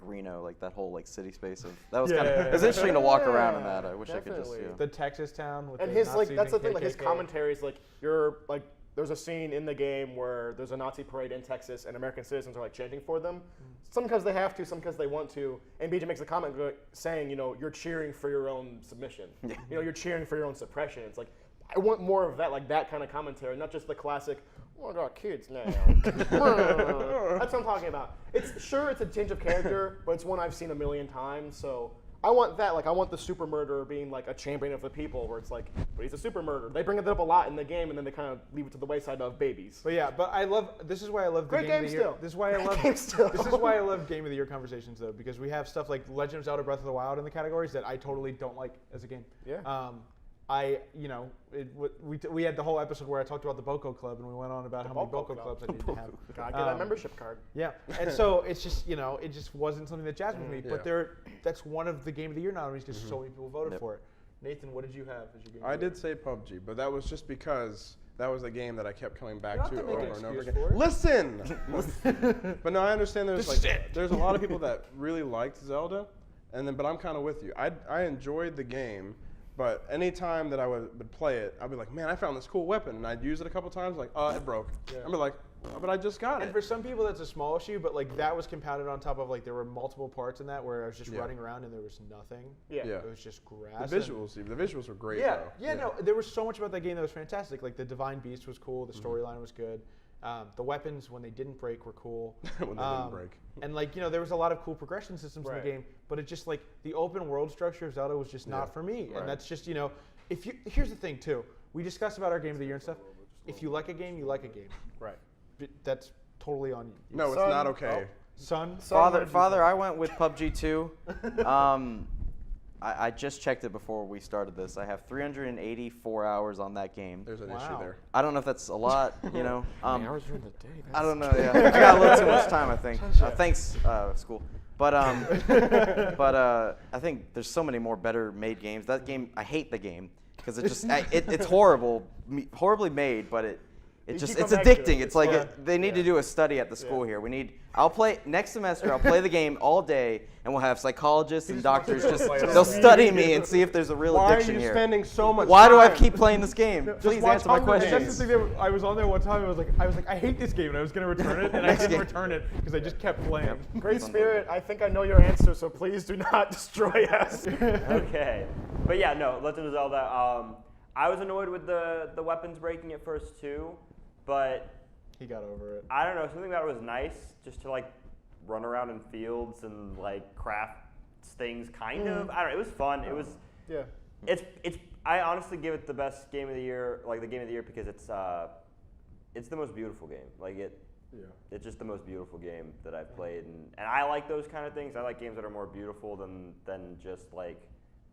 Speaker 11: Reno, like that whole like city space of that was kind of it was interesting to walk around in that. I wish I could just
Speaker 2: the Texas town with
Speaker 1: and
Speaker 2: the
Speaker 1: his
Speaker 2: Nazis
Speaker 1: like that's the
Speaker 2: and
Speaker 1: thing like his
Speaker 2: KKK.
Speaker 1: commentary is like you're like there's a scene in the game where there's a Nazi parade in Texas and American citizens are like chanting for them. Some because they have to, some because they want to. And BJ makes a comment saying, you're cheering for your own submission. You're cheering for your own suppression. It's like I want more of that, like that kind of commentary, not just the classic. Oh, I got kids now. That's what I'm talking about. It's a change of character, but it's one I've seen a million times. So I want that. Like I want the super murderer being like a champion of the people, where it's like, but he's a super murderer. They bring it up a lot in the game, and then they kind of leave it to the wayside of babies.
Speaker 2: But yeah, this is why I love the
Speaker 1: Great
Speaker 2: game of
Speaker 1: game
Speaker 2: the year.
Speaker 1: still.
Speaker 2: This is why I love
Speaker 1: game still.
Speaker 2: This is why I love game of the year conversations though, because we have stuff like Legend of Zelda: Breath of the Wild in the categories that I totally don't like as a game.
Speaker 1: Yeah.
Speaker 2: We had the whole episode where I talked about the Boko Club, and we went on about how many Boko Clubs I need to have.
Speaker 1: Gotta get that membership card.
Speaker 2: Yeah, and so it's just it just wasn't something that jazzed with me. But that's one of the Game of the Year nominees because so many people voted for it. Nathan, what did you have as your game?
Speaker 3: I did say PUBG, but that was just because that was the game that I kept coming back to over and over again. Listen, but no, I understand there's a lot of people that really liked Zelda, but I'm kind of with you. I enjoyed the game. But any time that I would play it, I'd be like, man, I found this cool weapon, and I'd use it a couple times, like, it broke. I'd be like, but I just got it.
Speaker 2: And for some people, that's a small issue, but like that was compounded on top of like there were multiple parts in that where I was just running around and there was nothing. It was just grass.
Speaker 3: The visuals were great.
Speaker 2: No, there was so much about that game that was fantastic. Like the Divine Beast was cool, the storyline was good. The weapons, when they didn't break, were cool.
Speaker 3: When they didn't break.
Speaker 2: And like, there was a lot of cool progression systems in the game, but it just like the open world structure of Zelda was just not for me. And that's just, here's the thing too. We discussed about our Game of the Year and stuff. If you like a game, you like a game.
Speaker 1: Right.
Speaker 2: That's totally on you.
Speaker 3: No, it's not okay.
Speaker 11: Father, I went with PUBG 2. I just checked it before we started this. I have 384 hours on that game.
Speaker 3: There's an issue there.
Speaker 11: I don't know if that's a lot,
Speaker 1: hours during the day.
Speaker 11: I don't know. Yeah, I got a little too much time. I think. Thanks, school. But I think there's so many more better made games. That game, I hate the game because it just it's horribly made, but it's addicting. It's like they need to do a study at the school here. I'll play next semester. I'll play the game all day, and we'll have psychologists and doctors they'll study me and see if there's a real addiction here.
Speaker 3: Why are you spending so much
Speaker 11: Why
Speaker 3: time?
Speaker 11: do I keep playing this game? Please answer my questions.
Speaker 2: That's the thing that I was on there one time. And I was like, I hate this game, and I was going to return it, and I didn't return it because I just kept playing.
Speaker 1: Great Spirit, I think I know your answer, so please do not destroy us.
Speaker 10: Okay, but yeah, no, Legend of Zelda. I was annoyed with the weapons breaking at first too, but
Speaker 2: he got over it.
Speaker 10: I don't know, something about it was nice, just to like run around in fields and like craft things, kind of. I don't know, it was fun. It was.
Speaker 1: Yeah.
Speaker 10: It's. I honestly give it the best game of the year, like the game of the year, because it's the most beautiful game. Like
Speaker 3: Yeah.
Speaker 10: It's just the most beautiful game that I've played, and I like those kind of things. I like games that are more beautiful than just like,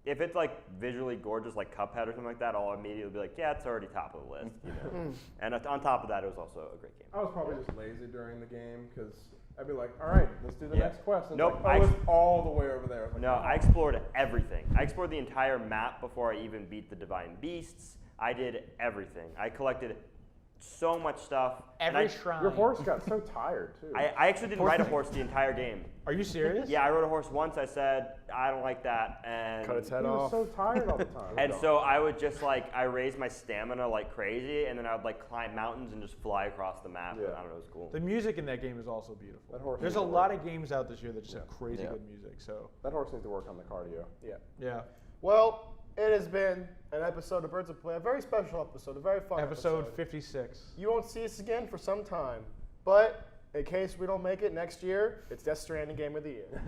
Speaker 10: if it's like visually gorgeous like Cuphead or something like that, I'll immediately be like, yeah, it's already top of the list, you know. And on top of that, it was also a great game.
Speaker 3: I was probably just lazy during the game because I'd be like, all right, let's do the next quest. And
Speaker 10: Nope,
Speaker 3: it's like, it's all the way over there. I was like,
Speaker 10: No, I explored everything. I explored the entire map before I even beat the Divine Beasts. I did everything. I collected so much stuff.
Speaker 2: Every shrine.
Speaker 3: Your horse got so tired too.
Speaker 10: I actually didn't ride a horse the entire game.
Speaker 2: Are you serious?
Speaker 10: Yeah, I rode a horse once. I said, I don't like that. And
Speaker 1: Cut its head
Speaker 3: He
Speaker 1: off.
Speaker 3: was so tired all the time.
Speaker 10: And so I would just like, I raised my stamina like crazy, and then I would like climb mountains and just fly across the map. And I don't know, it was cool.
Speaker 2: The music in that game is also beautiful.
Speaker 3: That horse
Speaker 2: There's
Speaker 3: needs
Speaker 2: a
Speaker 3: to
Speaker 2: lot
Speaker 3: work.
Speaker 2: of games out this year that just have crazy
Speaker 11: Yeah.
Speaker 2: good music. So
Speaker 3: That horse needs to work on the cardio.
Speaker 2: yeah.
Speaker 1: Well, it has been an episode of Birds of Play, a very special episode, a very fun
Speaker 2: Episode 56.
Speaker 1: You won't see us again for some time, but in case we don't make it next year, it's Death Stranding Game of the Year.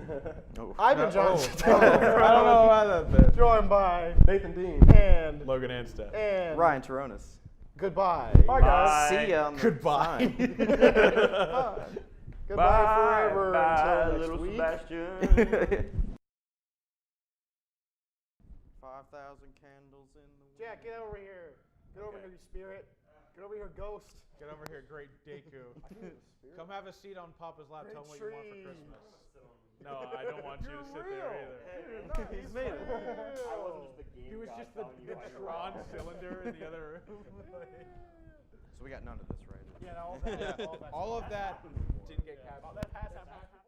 Speaker 1: I've been John Stone,
Speaker 2: I don't know why that bit.
Speaker 1: joined by
Speaker 3: Nathan Dean.
Speaker 1: and
Speaker 2: Logan Anstead.
Speaker 1: and
Speaker 11: Ryan Taronis.
Speaker 1: goodbye.
Speaker 3: Bye, guys.
Speaker 11: See ya on the
Speaker 2: Goodbye.
Speaker 11: sign.
Speaker 1: Goodbye. Goodbye forever
Speaker 10: bye,
Speaker 1: until next
Speaker 10: little
Speaker 1: week.
Speaker 10: Sebastian.
Speaker 11: 5,000 candles in the wind.
Speaker 1: Jack, get over here. Get over here, you spirit. Get over here, ghost.
Speaker 2: Get over here, great Deku. Come have a seat on Papa's lap. Tell him what you want for Christmas. No, I don't want you to sit there either.
Speaker 1: He's made it.
Speaker 10: I wasn't just the game
Speaker 2: He was
Speaker 10: guy
Speaker 2: just the
Speaker 10: telling you how to
Speaker 2: Tron
Speaker 10: ride.
Speaker 2: cylinder in the other room.
Speaker 11: So we got none of this, right?
Speaker 1: Yeah, all that.
Speaker 2: All of that didn't get captured.
Speaker 1: That pass.